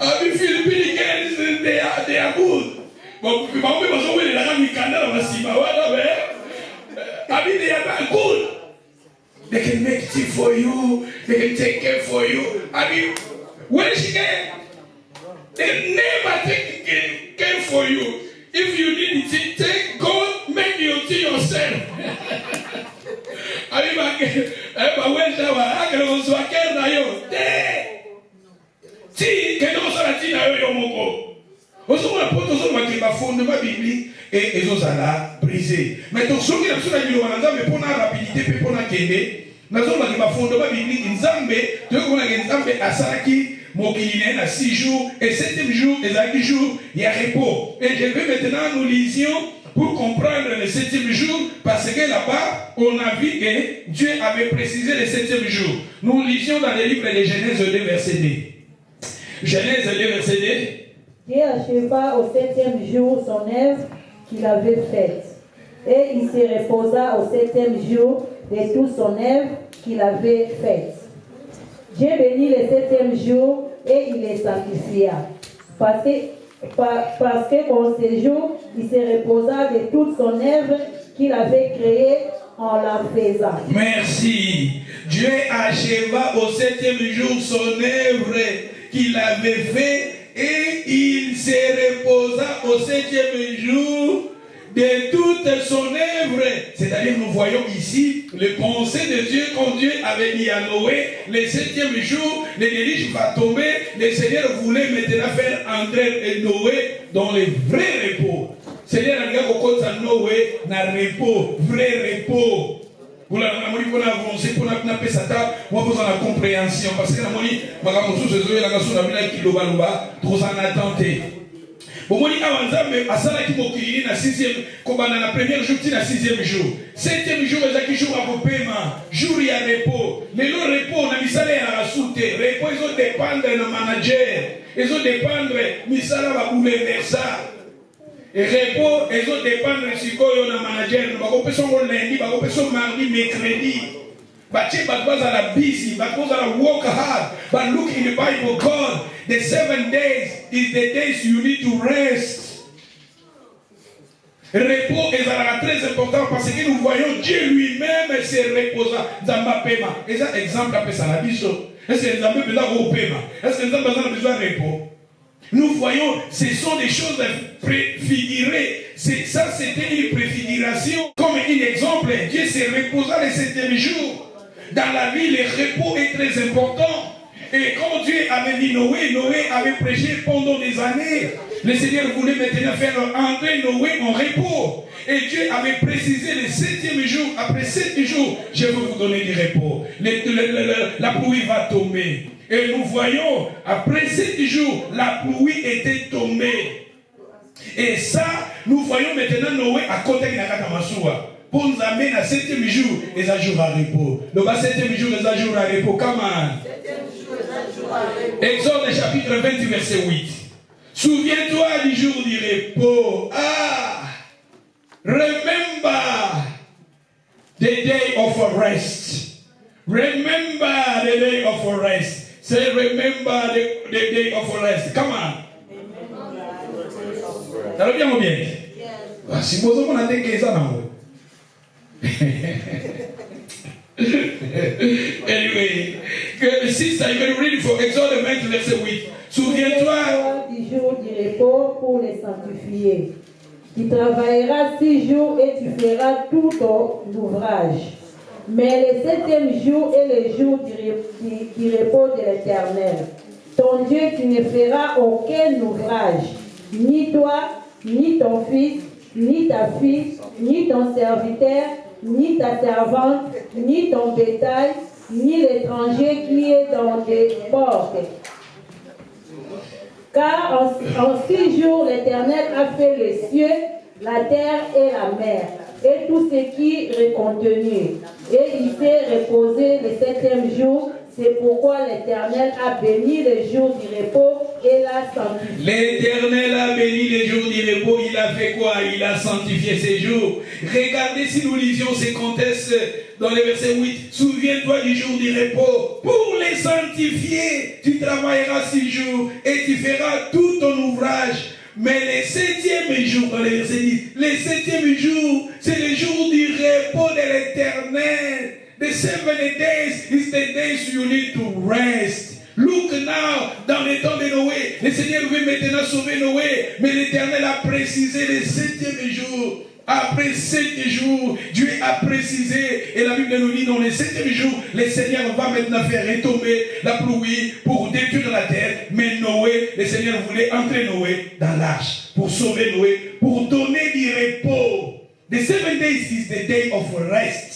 I mean, Philippine girls, they are good. But they are good. They can make tea for you. They can take care for you. I mean, when she can, they never take care for you. If you need tea, take go make your tea yourself. I mean, I can also tea can also tea na yo moko. Aussi, on a porté un fondement biblique et ils ont brisé. Mais donc, ceux qui ont besoin de mais pour la rapidité, pour la qualité, nous avons un fondement biblique. Nzambe, tu vois, Nzambe a Saraki, Mokiline, à 6 jours, et 7e jour, et 5 jours, il y a repos. Et je vais maintenant nous lisions pour comprendre le 7e jour, parce que là-bas, on a vu que Dieu avait précisé le 7e jour. Nous lisions dans les livres de Genèse 2, verset 2. Genèse 2, verset 2. Dieu acheva au 7e jour son œuvre qu'il avait faite. Et il se reposa au 7e jour de toute son œuvre qu'il avait faite. Dieu bénit le 7e jour et il le sanctifia. Parce qu'en ce jour, il se reposa de toute son œuvre qu'il avait créée en la faisant. Merci. Dieu acheva au 7e jour son œuvre qu'il avait faite. Et il se reposa au 7e jour de toute son œuvre. C'est-à-dire, nous voyons ici les pensées de Dieu quand Dieu avait dit à Noé, le 7e jour, le déluge va tomber. Le Seigneur voulait maintenant faire entrer Noé dans le vrai repos. Seigneur a dit à Noé, dans le repos, vrai repos. Pour avancer, pour la compréhension, parce que la première jour, la 6e jour. 7e jour, les jour à paiement. Jour, il y a repos. Mais le repos, on a mis ça à la soute. Repos, ils ont dépendre de nos managers. Ils ont dépendre, mais ça va bouleverser ça. repos ezo dépendre sikoyo na manager bakopesa ngo lundi bakopesa mardi mercredi batie batwaza la busy batwaza la work hard but look in the Bible God the 7 days is the days you need to rest. Repos est très important parce que nous voyons Dieu lui-même se reposa dans pema. Et ça exemple après ça la biso. Est-ce que nous avons besoin de paiement? Est-ce que nous avons besoin de repos? Nous voyons, ce sont des choses préfigurées. Ça, c'était une préfiguration. Comme un exemple, Dieu se reposa le 7e jour. Dans la vie, le repos est très important. Et quand Dieu avait dit Noé, Noé avait prêché pendant des années. Le Seigneur voulait maintenant faire entrer Noé en repos. Et Dieu avait précisé le 7e jour. Après 7 jours, je vais vous donner du repos. La pluie va tomber. Et nous voyons, après 7 jours, la pluie était tombée. Et ça, nous voyons maintenant Noé à côté de la Katamasua. Pour nous amener à 7e jour, et un jour à repos. Donc à 7e jour, et un jour à repos. Comment? Exode chapitre 20, verset 8. Souviens-toi du jour du repos. Ah! Remember the day of rest. Remember the day of rest. Say, remember the day of rest. Come on. Ça va bien ou bien? Si vous avez un déguisé, non. Anyway, sister, you can read it for Exode 20, verset 8. Souviens-toi du jour du repos pour les sanctifier. Tu travailleras 6 jours et tu feras tout ton ouvrage. Mais le 7e jour est le jour du repos de l'Éternel. Ton Dieu, tu ne feras aucun ouvrage, ni toi, ni ton fils, ni ta fille, ni ton serviteur, ni ta servante, ni ton bétail, ni l'étranger qui est dans tes portes. Car en 6 jours, l'Éternel a fait les cieux, la terre et la mer, et tout ce qui est contenu. Et il s'est reposé le 7e jour. C'est pourquoi l'Éternel a béni le jour du repos et l'a sanctifié. L'Éternel a béni le jour du repos. Il a fait quoi? Il a sanctifié ces jours. Regardez si nous lisions ces contextes dans le verset 8. Souviens-toi du jour du repos. Pour les sanctifier, tu travailleras 6 jours et tu feras tout ton ouvrage. Mais le 7e jour, dans le verset 10, le 7e jour, c'est le jour du repos de l'Éternel. The 7 days is the days you need to rest. Look now, dans les temps de Noé, le Seigneur veut maintenant sauver Noé, mais l'Éternel a précisé le 7e jour. Après 7 jours, Dieu a précisé, et la Bible nous dit dans le 7e jour, le Seigneur va maintenant faire retomber la pluie pour détruire la terre. Mais Noé, le Seigneur voulait entrer Noé dans l'arche, pour sauver Noé, pour donner du repos. The 7 days is the day of rest.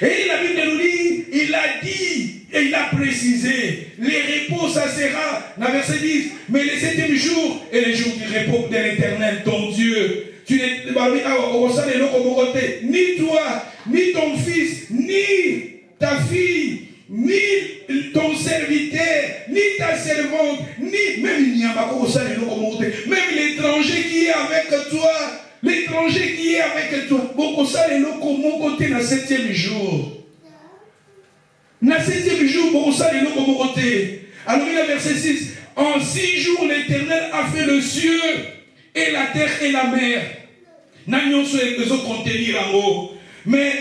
Et la Bible nous dit, il a dit, et il a précisé, les repos, ça sera, dans le verset 10, mais le 7e jour est le jour du repos de l'Éternel, ton Dieu. Tu n'es pas ni toi, ni ton fils, ni ta fille, ni ton serviteur, ni ta servante, ni même l'étranger qui est avec toi. L'étranger qui est avec toi, beaucoup ça est mon côté dans le 7e jour. Dans le 7e jour, beaucoup ça est mon côté. Alors il y a verset 6. En 6 jours, l'Éternel a fait le ciel et la terre et la mer. N'ayons pas contenir en haut. Mais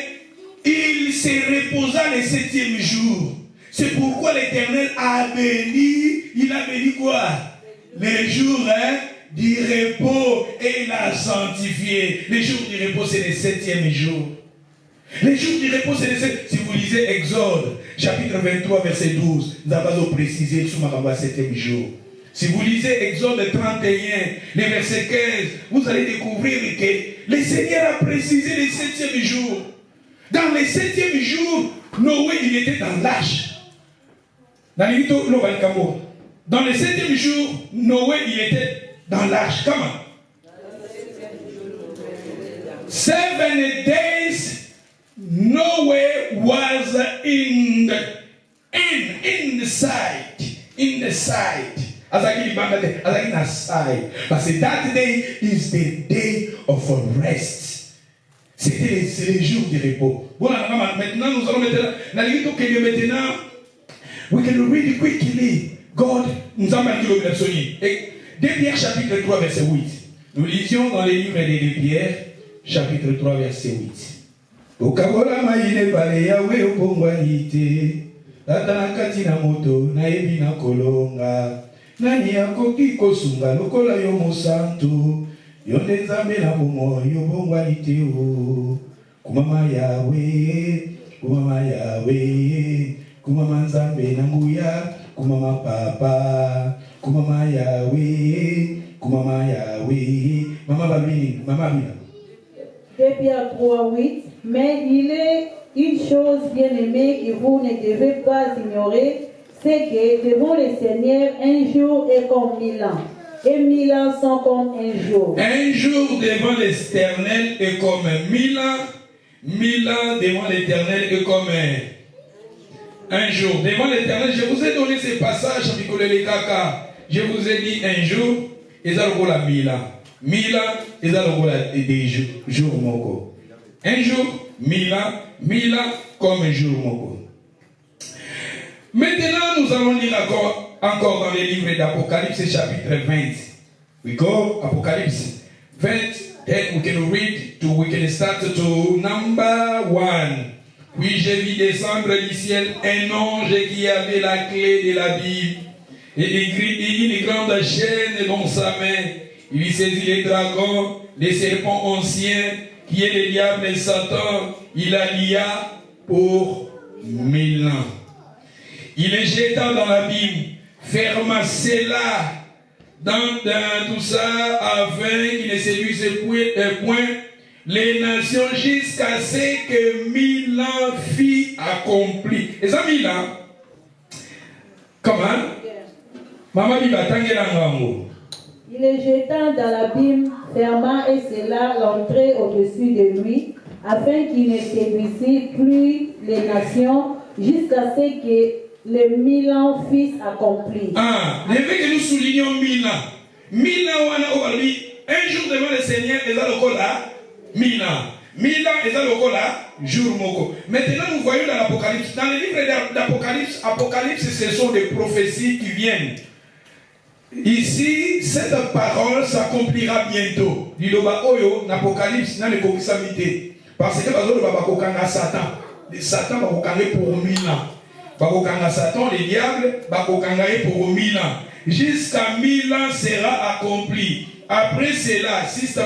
il s'est reposa le 7e jour. C'est pourquoi l'Éternel a béni. Il a béni quoi? Les jours, du repos et il a sanctifié. Les jours du repos, c'est le 7e jour. Les jours du repos, c'est le 7e. Si vous lisez Exode, chapitre 23, verset 12, nous avons précisé sur le 7e jour. Si vous lisez Exode 31, le verset 15, vous allez découvrir que le Seigneur a précisé le 7e jour. Dans le 7e jour, Noé, il était dans l'arche. Dans le 7e jour, Noé, il était dans l'arche. Comment? 7 days, Noé was inside. Azaki libanda te, azaki na sai. Parce que that day is the day of rest. C'était les jours de repos. Bon, maintenant, nous allons maintenant, we can read quickly. God nous a marqué le et 2 Pierre chapitre 3 verset 8. Nous lisions dans les livres de 2 Pierre chapitre 3 verset 8. Okabola maine bale yawe opongwanite. Tata kati na moto na ebi na kolonga. Nani akoki kosunga lokola yo mosantu. Yonde nzambe na bomo yo bongwanite o. Kumama yawe, kumama yawe. Kumama nzambe na nguya, kumama papa, kumama yawe, kumama yawe. Mama babini, mama bina. 2 Pierre 3:8. Mais il est une chose bien aimée que vous ne devez pas ignorer, c'est que devant le Seigneur, un jour est comme 1000 ans, et 1000 ans sont comme un jour. Un jour devant l'Éternel est comme 1000 ans, 1000 ans devant l'Éternel est comme un jour. Devant l'Éternel, je vous ai donné ces passages, je vous ai dit un jour, et ça le la 1000 ans. 1000 ans, et ça le des jours moko. Un jour, 1000 ans, 1000 ans comme un jour moko. Maintenant, nous allons lire encore dans les livres d'Apocalypse, chapitre 20. We go, Apocalypse 20, then we can read, we can start to number 1. Puis j'ai vu descendre du ciel un ange qui avait la clé de la Bible et une grande chaîne dans sa main. Il y saisit les dragons, les serpents anciens, qui est le diable et Satan. Il la lia pour 1000 ans. Il les jeta dans l'abîme, ferma cela dans tout ça, afin qu'il ne séduise point les nations jusqu'à ce que 1000 ans fût accompli. Et ça, 1000 ans, comment? Maman dit, Il les jeta dans l'abîme, ferma et scella l'entrée au-dessus de lui, afin qu'il ne séduise plus les nations jusqu'à ce que les 1000 ans fussent accomplis. Ah, le fait que nous soulignons 1000 ans. 1000 ans, un jour devant le Seigneur, et là, le là. 1000 ans. 1000 ans, et ça le là, jour moko. Maintenant, nous voyons dans l'Apocalypse. Dans les livres d'Apocalypse, Apocalypse, ce sont des prophéties qui viennent. Ici, cette parole s'accomplira bientôt. Liloba oyo, l'Apocalypse, n'a le coquissamité. Parce que, Satan. Satan va vous pour 1000 ans. Bakokanga Satan, les diables, bakokanga pour 1000 ans. Jusqu'à 1000 ans sera accompli. Après cela, si c'est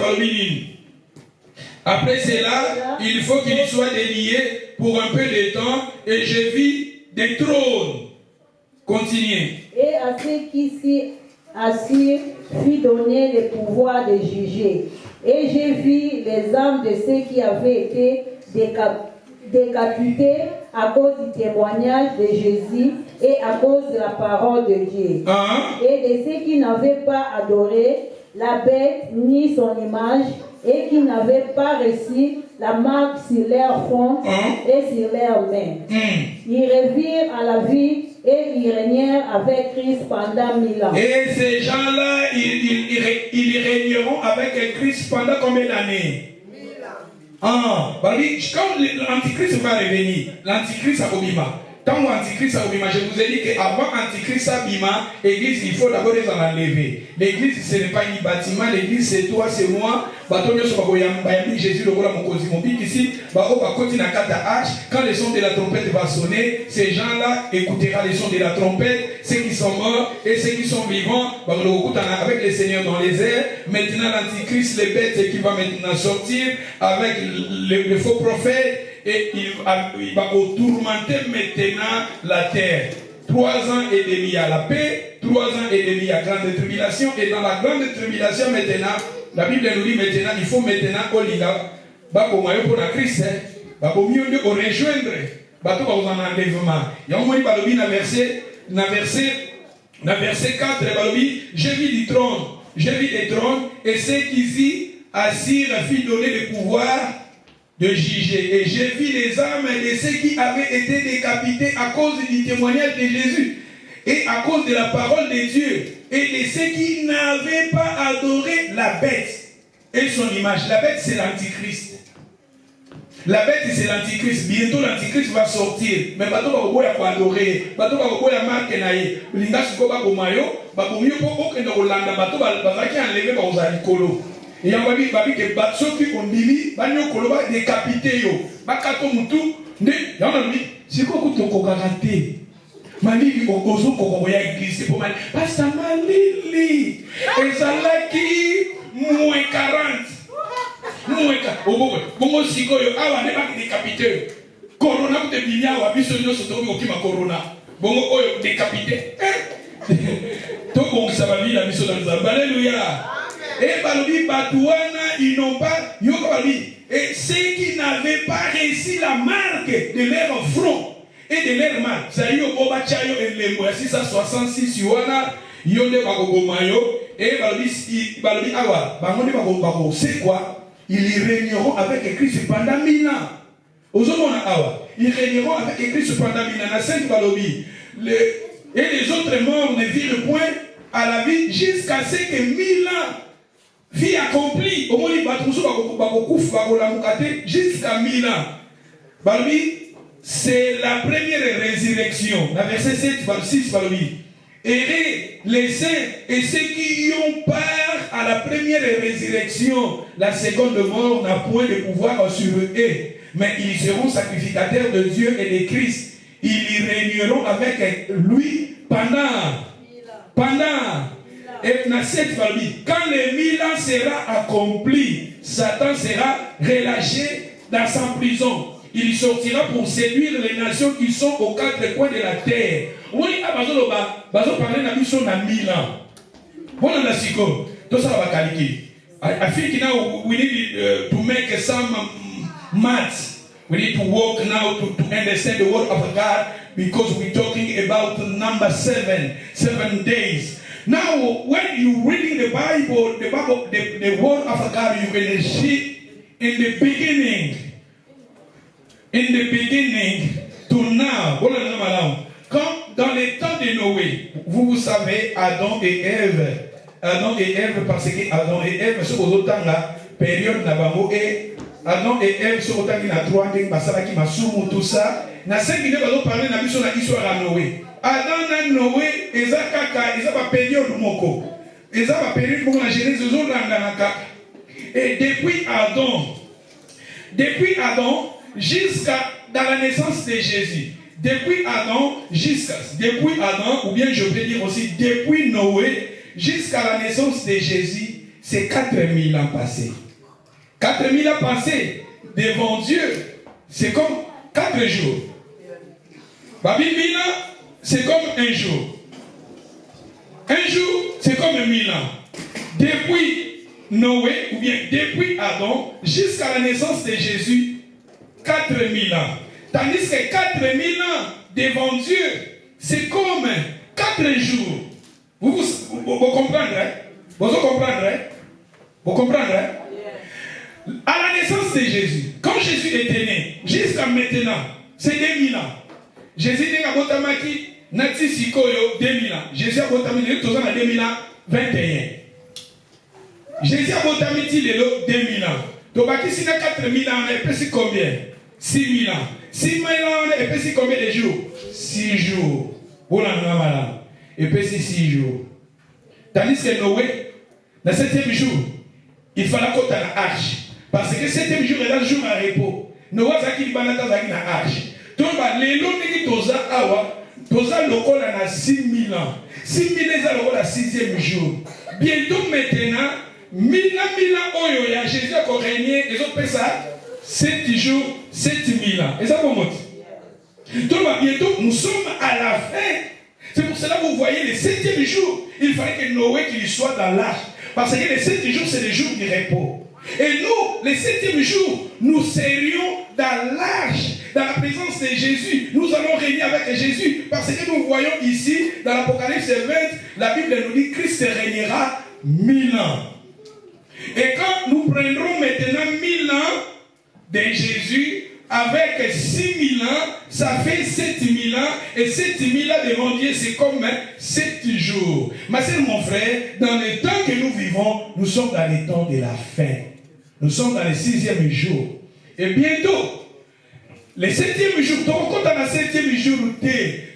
après cela, il faut qu'il soit délié pour un peu de temps, et je vis des trônes. Continuez. Et à ceux qui s'y assirent fut donné le pouvoir de juger. Et j'ai vu les âmes de ceux qui avaient été décapités à cause du témoignage de Jésus et à cause de la parole de Dieu. Et de ceux qui n'avaient pas adoré la bête ni son image, et qui n'avaient pas reçu la marque sur leur front et sur leurs mains. Ils revirent à la vie et ils régnèrent avec Christ pendant 1000 ans. Et ces gens-là, ils régneront avec Christ pendant combien d'années? 1000 ans. Quand l'Antichrist va revenir, l'Antichrist a obima. Tant l'Antichrist a obima, je vous ai dit qu'avant l'Antichrist a obima, l'église, il faut d'abord les enlever. L'église, ce n'est pas un bâtiment, l'église, c'est toi, c'est moi. Jésus, le roi, mon cosy, mon bic ici, quand le son de la trompette va sonner, ces gens-là écouteront le son de la trompette, ceux qui sont morts et ceux qui sont vivants, avec le Seigneur dans les airs. Maintenant, l'Antichrist, les bêtes qui va maintenant sortir avec le faux prophète, et il va tourmenter maintenant la terre. 3 ans et demi à la paix, 3 ans et demi à grande tribulation, et dans la grande tribulation maintenant, la Bible nous dit maintenant, il faut maintenant Olinga, Bakomayo pour la Christ, Bakomiyo de rejoindre, Bato en enlèvement. Yamoni Balobi na verset 4, Balobi, j'ai vu du trône, et ceux qui y assirent fit donner le pouvoir de juger. Et j'ai vu les âmes de ceux qui avaient été décapités à cause du témoignage de Jésus. et à cause de la parole de Dieu et de ceux qui n'avaient pas adoré la bête et son image. La bête, c'est l'antichrist. La bête, c'est l'antichrist. Bientôt, l'antichrist va sortir. Mais bateau va vous adorer. Bateau va vous marquer naïe. Linga sukoba gomayo. Bateau mieux pour aucun de Hollande. Bateau va qui enlever par aux alicolo. Et on va dire que bateau qui on dit, banyo kolo va décapiter yo. Bakato mutu. Ne, y'en a dit. C'est quoi que tu as raté? Malili ozo kokoboya église pour mal. Pasteur Malili. Et ça là qui moins 40. Bongo sikoyo awa ne ba décapité. Corona te binya wa biso nyo soto ko kima corona. Bongo oyo décapité. To bongo ça va vivre la biso dans le Alléluia. Et balobi batouana ils n'ont pas yo balobi et ceux qui n'avaient pas réussi la marque de leur front et de leur main. Ça yo oba chayo elembo 666 yuana yonde bagogomayo et balobi awa bango ne bago c'est quoi? Ils régneront avec Christ pendant 1000 ans. Ils régneront avec Christ pendant 1000 ans. La Sainte Balobi. Et les autres morts ne virent point à la vie jusqu'à ce que 1000 ans vie accomplie. Au moins, jusqu'à 1000 ans. Balobi, c'est la première résurrection. La verset 7, 6, Balobi. Errez les saints et ceux qui y ont part à la première résurrection. La seconde mort n'a point de pouvoir sur eux, mais ils seront sacrificateurs de Dieu et de Christ. Ils y régneront avec lui pendant. Et dans cette famille, quand les 1000 ans sera accompli, Satan sera relâché dans sa prison. Il sortira pour séduire les nations qui sont aux quatre coins de la terre. Oui, bazo parler na biso na 1000 ans. Bona na siko, to ça va kaliki. I think now we need to make some maths. We need to work now to understand the word of God because we're talking about number 7 days. Now, when you reading the Bible, the word of God, you can see in the beginning to now. Comme dans les temps de Noé, vous savez, Adam et Ève, parce que Adam et Ève sont aux autant la période Nabango et Adam et Ève sont autant qui n'a 3 ans, qui m'a soumou tout ça. Na 5 minutes, nous allons parler de l'histoire à Noé. Adam et Noé, ils ont pas période moko. Ils ont pas période pour la Genèse, ils ont et depuis Adam, jusqu'à dans la naissance de Jésus. Depuis Adam, ou bien je peux dire aussi, depuis Noé, jusqu'à la naissance de Jésus, c'est 4000 ans passés. 4000 ans passés devant Dieu, c'est comme 4 jours. Babi 1000 ans, c'est comme un jour. Un jour, c'est comme 1000 ans. Depuis Noé, ou bien depuis Adam, jusqu'à la naissance de Jésus, 4000 ans. Tandis que 4000 ans devant Dieu, c'est comme 4 jours. Vous comprendrez? Vous comprendrez? À la naissance de Jésus, quand Jésus était né, jusqu'à maintenant, c'est 2000 ans. Jésus n'est pas botamaki, nati sikoyo 2000 ans. Jésus a botamaki, tout ça en 2021. Jésus a botamaki lelo 2000 ans. Donc, si on a 4000 ans, on a fait combien? 6000 ans. 6000 ans, on a fait combien de jours? 6 jours. Et puis 6 jours. Tandis que Noé, dans le 7e jour, il fallait qu'on ait la arche. Parce que le 7e jour, il y a un jour à repos. Noé a dit qu'il y a une arche. Donc, les lots qui sont là, toza lokola na 6000 ans. 6000 ans lokola 6e jour. Bientôt maintenant, 1000 ans oyo ya Jésus a régné, et autres ça 7 jours, 7000 ans. Et ça comment? Donc bientôt nous sommes à la fin. C'est pour cela que vous voyez le 7e jour, il fallait que Noé qu'il soit dans l'arche. Parce que les 7 jours, c'est les jours du repos. Et nous, les 7e jour, nous serions dans l'arche, dans la présence de Jésus. Nous allons régner avec Jésus. Parce que nous voyons ici, dans l'Apocalypse 20, la Bible nous dit que Christ régnera 1000 ans. Et quand nous prendrons maintenant 1000 ans de Jésus, avec 6000 ans, ça fait 7000 ans, et 7000 ans devant Dieu, c'est comme 7 jours. Ma sœur, mon frère, dans les temps que nous vivons, nous sommes dans les temps de la fin. Nous sommes dans le 6e jour. Et bientôt, le 7e jour, donc quand on a 7e jour,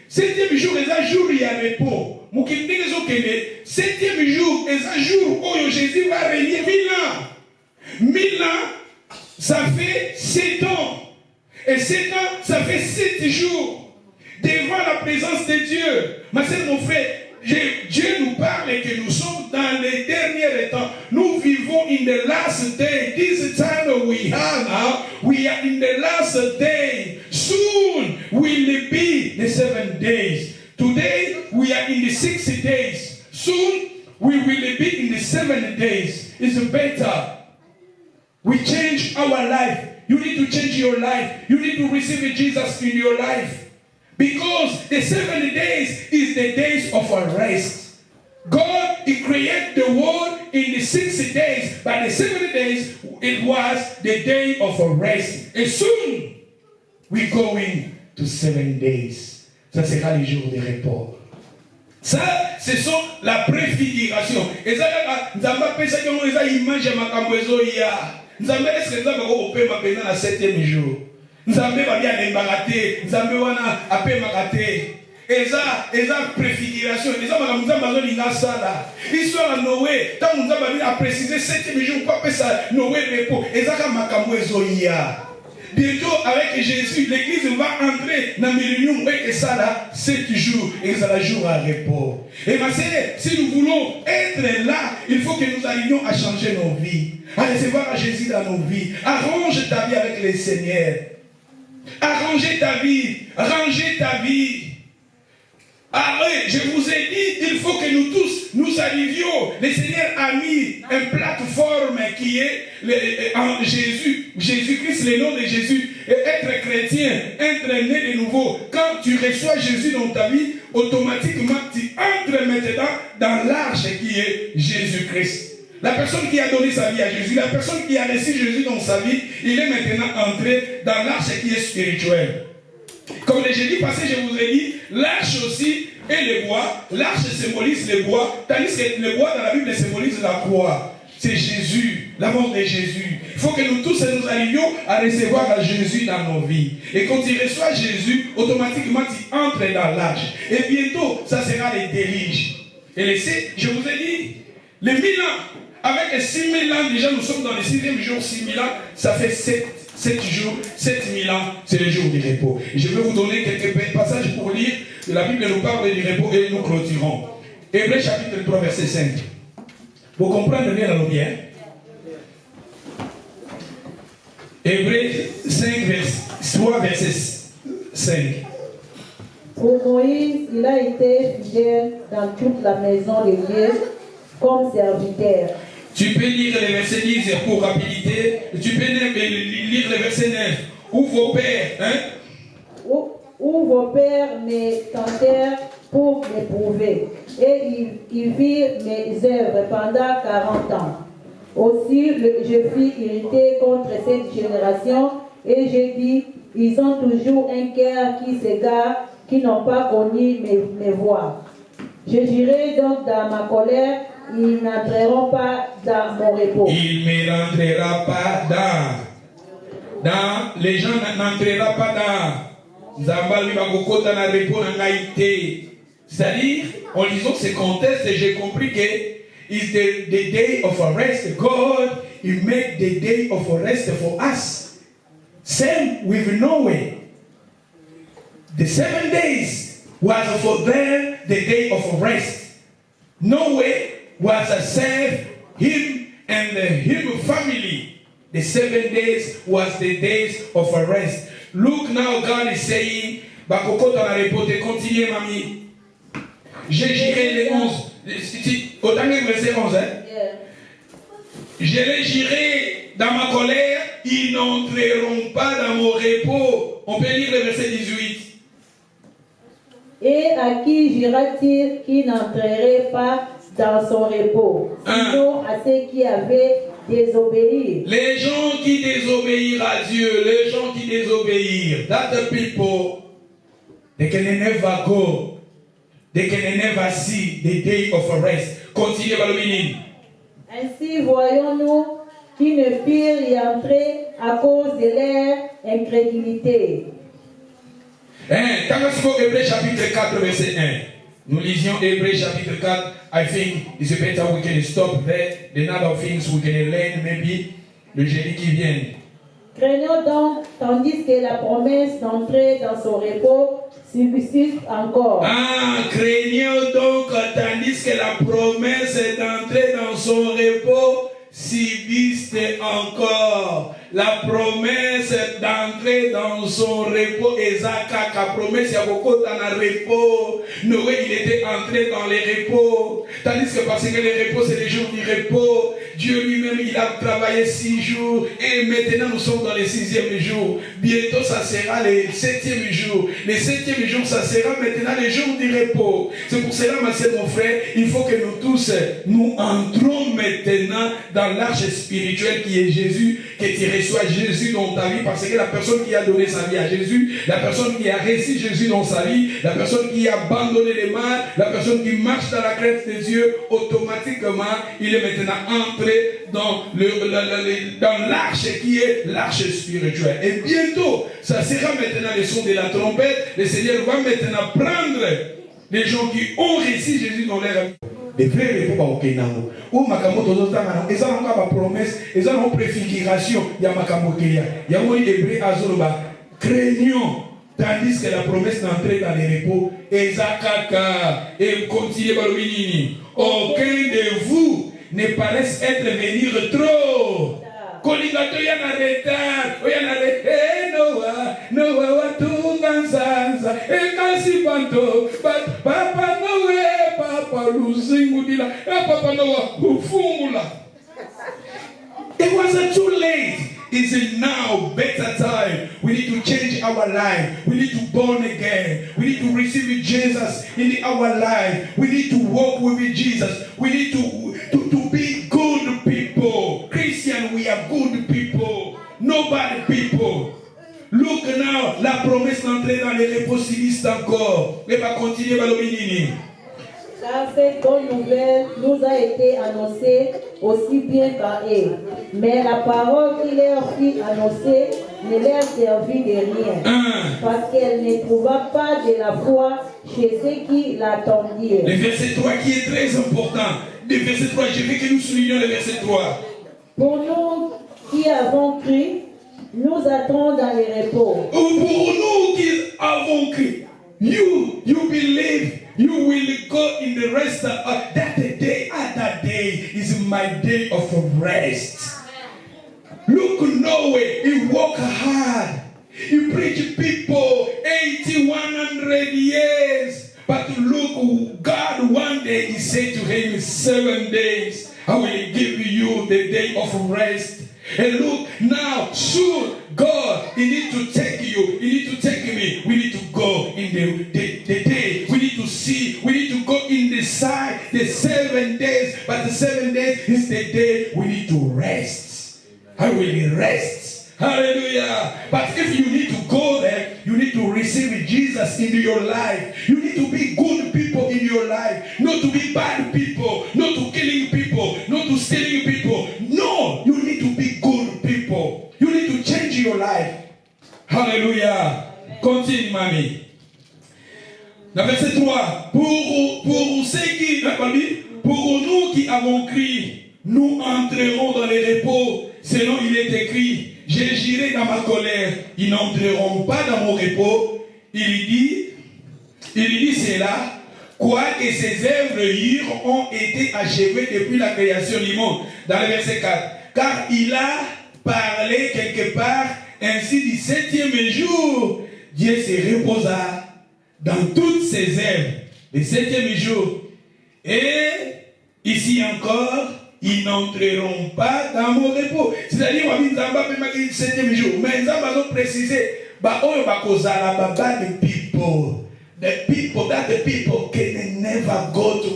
7e jour, c'est un jour où il y a repos. Le 7e jour, c'est un jour où Jésus va régner 1000 ans. 1000 ans, ça fait 7 ans. Et 7 ans, ça fait 7 jours. Devant la présence de Dieu. Ma sœur, mon frère, Dieu nous parle et que nous sommes dans les derniers temps. Nous vivons in the last day. This time we are now, we are in the last day. Soon will be the 7 days. Today we are in the 6 days. Soon we will be in the 7 days. It's better. We change our life. You need to change your life. You need to receive Jesus in your life. Because the 7 days is the days of our rest. God, He created the world in the 6 days, but the 7 days, it was the day of our rest. And soon, we're going to 7 days. Ça sera le jour de repos. Ça, ce sont la préfiguration. Et ça, nous avons fait ça comme une image de ma cambozoïa. Nous avons fait ça comme une na 7e jour. Nous avons bien les baratés. Nous avons appelé maraté. Et ça, préfiguration. Et ça, nous avons dit ça. Histoire de Noé. Quand nous avons précisé 7e jour, pas appeler ça Noé repos. Et ça, comme ma cambozoïa. Bientôt, avec Jésus, l'église va entrer dans le millénium et ça là, 7 jours, et ça la jour à repos. Et ma sœur, si nous voulons être là, il faut que nous arrivions à changer nos vies, à recevoir Jésus dans nos vies. Arrange ta vie avec le Seigneur. Arrangez ta vie, rangez ta vie. Ah oui, je vous ai dit, il faut que nous tous, nous arrivions. Le Seigneur a mis une plateforme qui est en Jésus, Jésus-Christ, le nom de Jésus. Et être chrétien, être né de nouveau. Quand tu reçois Jésus dans ta vie, automatiquement, tu entres maintenant dans l'arche qui est Jésus-Christ. La personne qui a donné sa vie à Jésus, la personne qui a reçu Jésus dans sa vie, il est maintenant entré dans l'arche qui est spirituelle. Comme le jeudi passé, je vous ai dit, l'arche aussi est le bois. L'arche symbolise le bois, tandis que le bois dans la Bible symbolise la croix. C'est Jésus, la mort de Jésus. Il faut que nous tous nous arrivions à recevoir Jésus dans nos vies. Et quand tu reçois Jésus, automatiquement tu entres dans l'arche. Et bientôt, ça sera les déluges. Et laissez, je vous ai dit, les 1000 ans, avec 6000 ans, déjà nous sommes dans le 6e jour, 6000 ans, ça fait 7 jours, 7000 ans, c'est le jour du repos. Et je vais vous donner quelques passages pour lire. La Bible nous parle du repos et nous clôturons. Hébreux chapitre 3, verset 5. Vous comprenez bien la bien? Hébreux 3, verset 5. Pour Moïse, il a été fidèle dans toute la maison de Dieu comme serviteur. Tu peux lire le verset 10 pour rapidité. Tu peux lire le verset 9. Où vos pères, Où vos pères me tentèrent pour m'éprouver. Et ils virent mes œuvres pendant 40 ans. Aussi, je fus irrité contre cette génération. Et j'ai dit, ils ont toujours un cœur qui s'égare, qui n'ont pas connu mes voies. Je dirai donc dans ma colère, ils n'entreront pas dans mon repos. Il ne rentrera pas dans. Les gens n'entreront pas dans. C'est-à-dire, en lisant ce contexte, j'ai compris que it's the day of a rest. God, He made the day of a rest for us. Same with Noah. The 7 days was for them the day of a rest. Noah was a saved, him and his family. The 7 days was the days of a rest. Look now, God is saying, Bakoko dans la réponse, continuez, mamie. J'irai les 11. Au dernier verset 11, hein? Yeah. Je les j'irai dans ma colère, ils n'entreront pas dans mon repos. On peut lire le verset 18. Et à qui jira-t-il qui n'entrerait pas dans son repos, sinon à ceux qui avaient désobéi. Les gens qui désobéissent à Dieu, les gens qui désobéissent, that the people, they can never go, they can never see the day of rest. Continuez par le meaning. Ainsi voyons-nous qui ne purent y entrer à cause de leur incrédulité. Hébreux chapitre 4, verset 1. Nous lisions Hébreux chapitre 4. I think it's better we can stop there. The other things we can learn maybe le jeudi qui vient. Craignons donc, tandis que la promesse d'entrer dans son repos subsiste encore. Craignons donc, tandis que la promesse d'entrer dans son repos subsiste encore. La promesse d'entrer dans son repos, Ezaka, la promesse, il y a beaucoup dans le repos. Noé, il était entré dans les repos. Tandis que parce que les repos, c'est les jours du repos. Dieu lui-même, il a travaillé 6 jours. Et maintenant, nous sommes dans le 6e jour. Bientôt, ça sera le 7e jour. Le 7e jour, ça sera maintenant le jour du repos. C'est pour cela, ma soeur, mon frère, il faut que nous tous, nous entrons maintenant dans l'arche spirituelle qui est Jésus, que tu reçois Jésus dans ta vie, parce que la personne qui a donné sa vie à Jésus, la personne qui a reçu Jésus dans sa vie, la personne qui a abandonné les mal, la personne qui marche dans la crainte de Dieu, automatiquement, il est maintenant entré dans l'arche qui est l'arche spirituelle. Et bientôt, ça sera maintenant le son de la trompette. Le Seigneur va maintenant prendre les gens qui ont reçu Jésus dans leur vie. Les frères et pas au Kenamo. Ou Makamoto Zotama, ils ont encore ma promesse, ils ont une préfiguration. Il y a Makamokeya. Il y a un hébreu Azoroba. Craignons, tandis que la promesse d'entrer dans les repos, Ezakaka, et continuez par le minini. Aucun de vous ne paraisse être venir trop. Koligato yana retard, yana retard, Noah watunga nzanza, kasi banto, papa Noah, papa luzingu dila, papa Noah ufungula. It wasn't too late. Is it now better time? We need to change our life. We need to born again. We need to receive Jesus in our life. We need to walk with Jesus. We need to be good people. Christian, we are good people. No bad people. Look now, la promesse d'entrer dans les repos subsiste encore. Et va continuer par le minini. Car cette bonne nouvelle nous a été annoncée aussi bien qu'à eux. Mais la parole qui leur fut annoncée ne leur servit de rien. Parce qu'elle ne trouva pas de la foi chez ceux qui l'attendirent. Le verset 3 qui est très important. Le verset 3, je veux que nous soulignions le verset 3. Pour nous qui avons cru, nous entrons dans le repos. Pour nous qui avons cru, you believe. You will go in the rest of that day. That day is my day of rest. Look, Noah, he worked hard. He preached people 80, 100 years. But look, God one day he said to him, 7 days, I will give you the day of rest. And look, now, soon, God, he need to take you. He need to take me. We need to go in the day. We need to see. We need to go in the side, the 7 days. But the 7 days is the day we need to rest. I will rest. Hallelujah. But if you need to go there, you need to receive Jesus into your life. You need to be good people in your life. Not to be bad people. Not to killing people. Not to stealing people. No, you need to be good people. You need to change your life. Hallelujah. Continue, mamie. Dans verset 3. Pour ceux qui, pour nous qui avons crié, nous entrerons dans les repos. Selon il est écrit, j'agirai dans ma colère, ils n'entreront pas dans mon repos. Il dit cela, quoique ses œuvres ont été achevées depuis la création du monde. Dans le verset 4. Car il a parlé quelque part, ainsi du 7e jour, Dieu se reposa dans toutes ses œuvres. Le 7e jour. Et ici encore, ils n'entreront pas dans mon repos. C'est-à-dire, on va dire, le 7e jour. Mais nous allons préciser, bad people. the people can never go to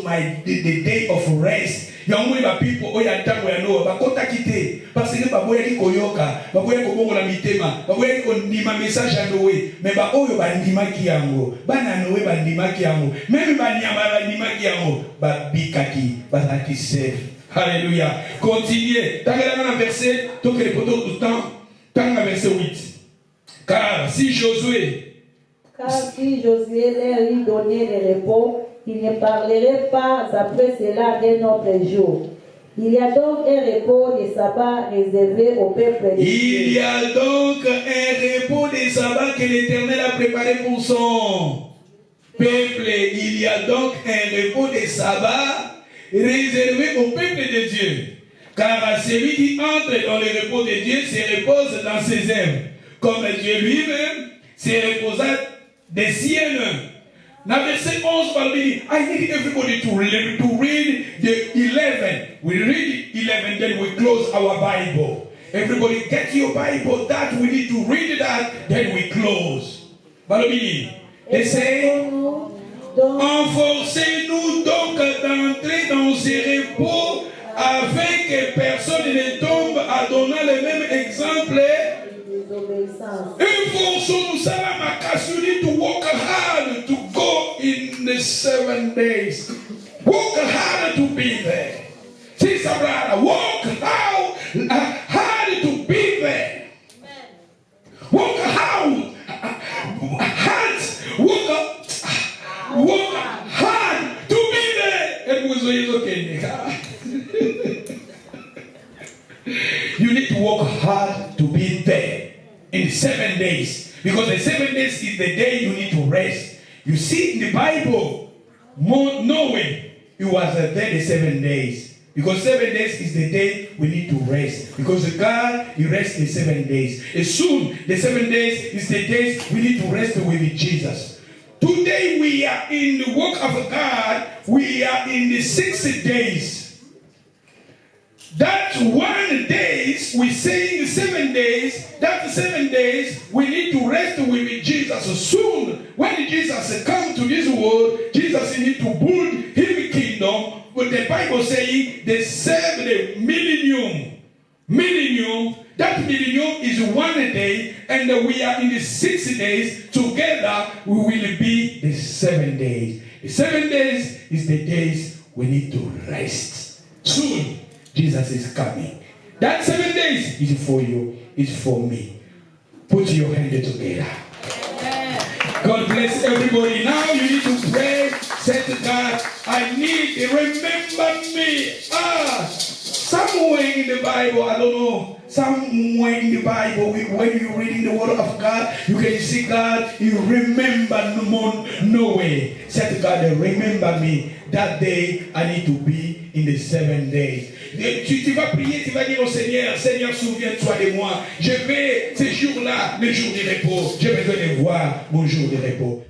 the day of rest. Yango ba people oya ntango ya Noa bakota kite parce que baboya ki koyoka baboya ko bongola mitema baboya ko ndima message ya Noé mais ba oyo ba ndima ki yango bana Noé ba ndima ki yango même ba nyama ba ndima ki yango ba bikaki ba ki save. Alléluia. Continuez. Tangela na verset donc les poteaux du temps tanga verset 8. Car si Josué leur eût donné le repos, il ne parlerait pas après cela d'un autre jour. Il y a donc un repos de sabbat réservé au peuple de Dieu. Il y a donc un repos de sabbat que l'Éternel a préparé pour son peuple. Il y a donc un repos de sabbat réservé au peuple de Dieu. Car celui qui entre dans le repos de Dieu se repose dans ses œuvres, comme Dieu lui-même se reposa des siennes. Now verset 11 I need everybody to read the 11. We read 11, then we close our Bible. Everybody get your Bible, that we need to read that, then we close. Balobini, they say, enforcez-nous donc d'entrer dans ce repos afin que personne ne tombe à donner le même exemple. Enforçons-nous ça you need to work hard to go in the 7 days. Work hard to be there. Sister brother, work hard to be there. Work hard. Work hard to be there. It was okay. You need to work hard to be there in 7 days. Because the 7 days is the day you need to rest. You see in the Bible, Noah, he was there the 7 days. Because 7 days is the day we need to rest. Because God, he rests in 7 days. And soon, the 7 days is the days we need to rest with Jesus. Today we are in the work of God. We are in the 6 days. That 1 day, we say in the 7 days, that 7 days, we need to rest with Jesus. Soon, when Jesus comes to this world, Jesus needs to build his kingdom. But the Bible saying, they serve the millennium. That millennium is 1 day, and we are in the 6 days. Together, we will be the 7 days. The 7 days is the days we need to rest. Soon, Jesus is coming. That 7 days is for you, is for me. Put your hands together. God bless everybody. Now you need to pray. Say to God, I need to remember me. Somewhere in the Bible, I don't know. Somewhere in the Bible, when you're reading the word of God, you can see God, you remember Noah. Say to God, remember me. That day, I need to be in the 7 days. Tu vas prier, tu vas dire au Seigneur, Seigneur, souviens-toi de moi. Je vais, ces jours-là, le jour du repos, j'ai besoin de voir mon jour de repos.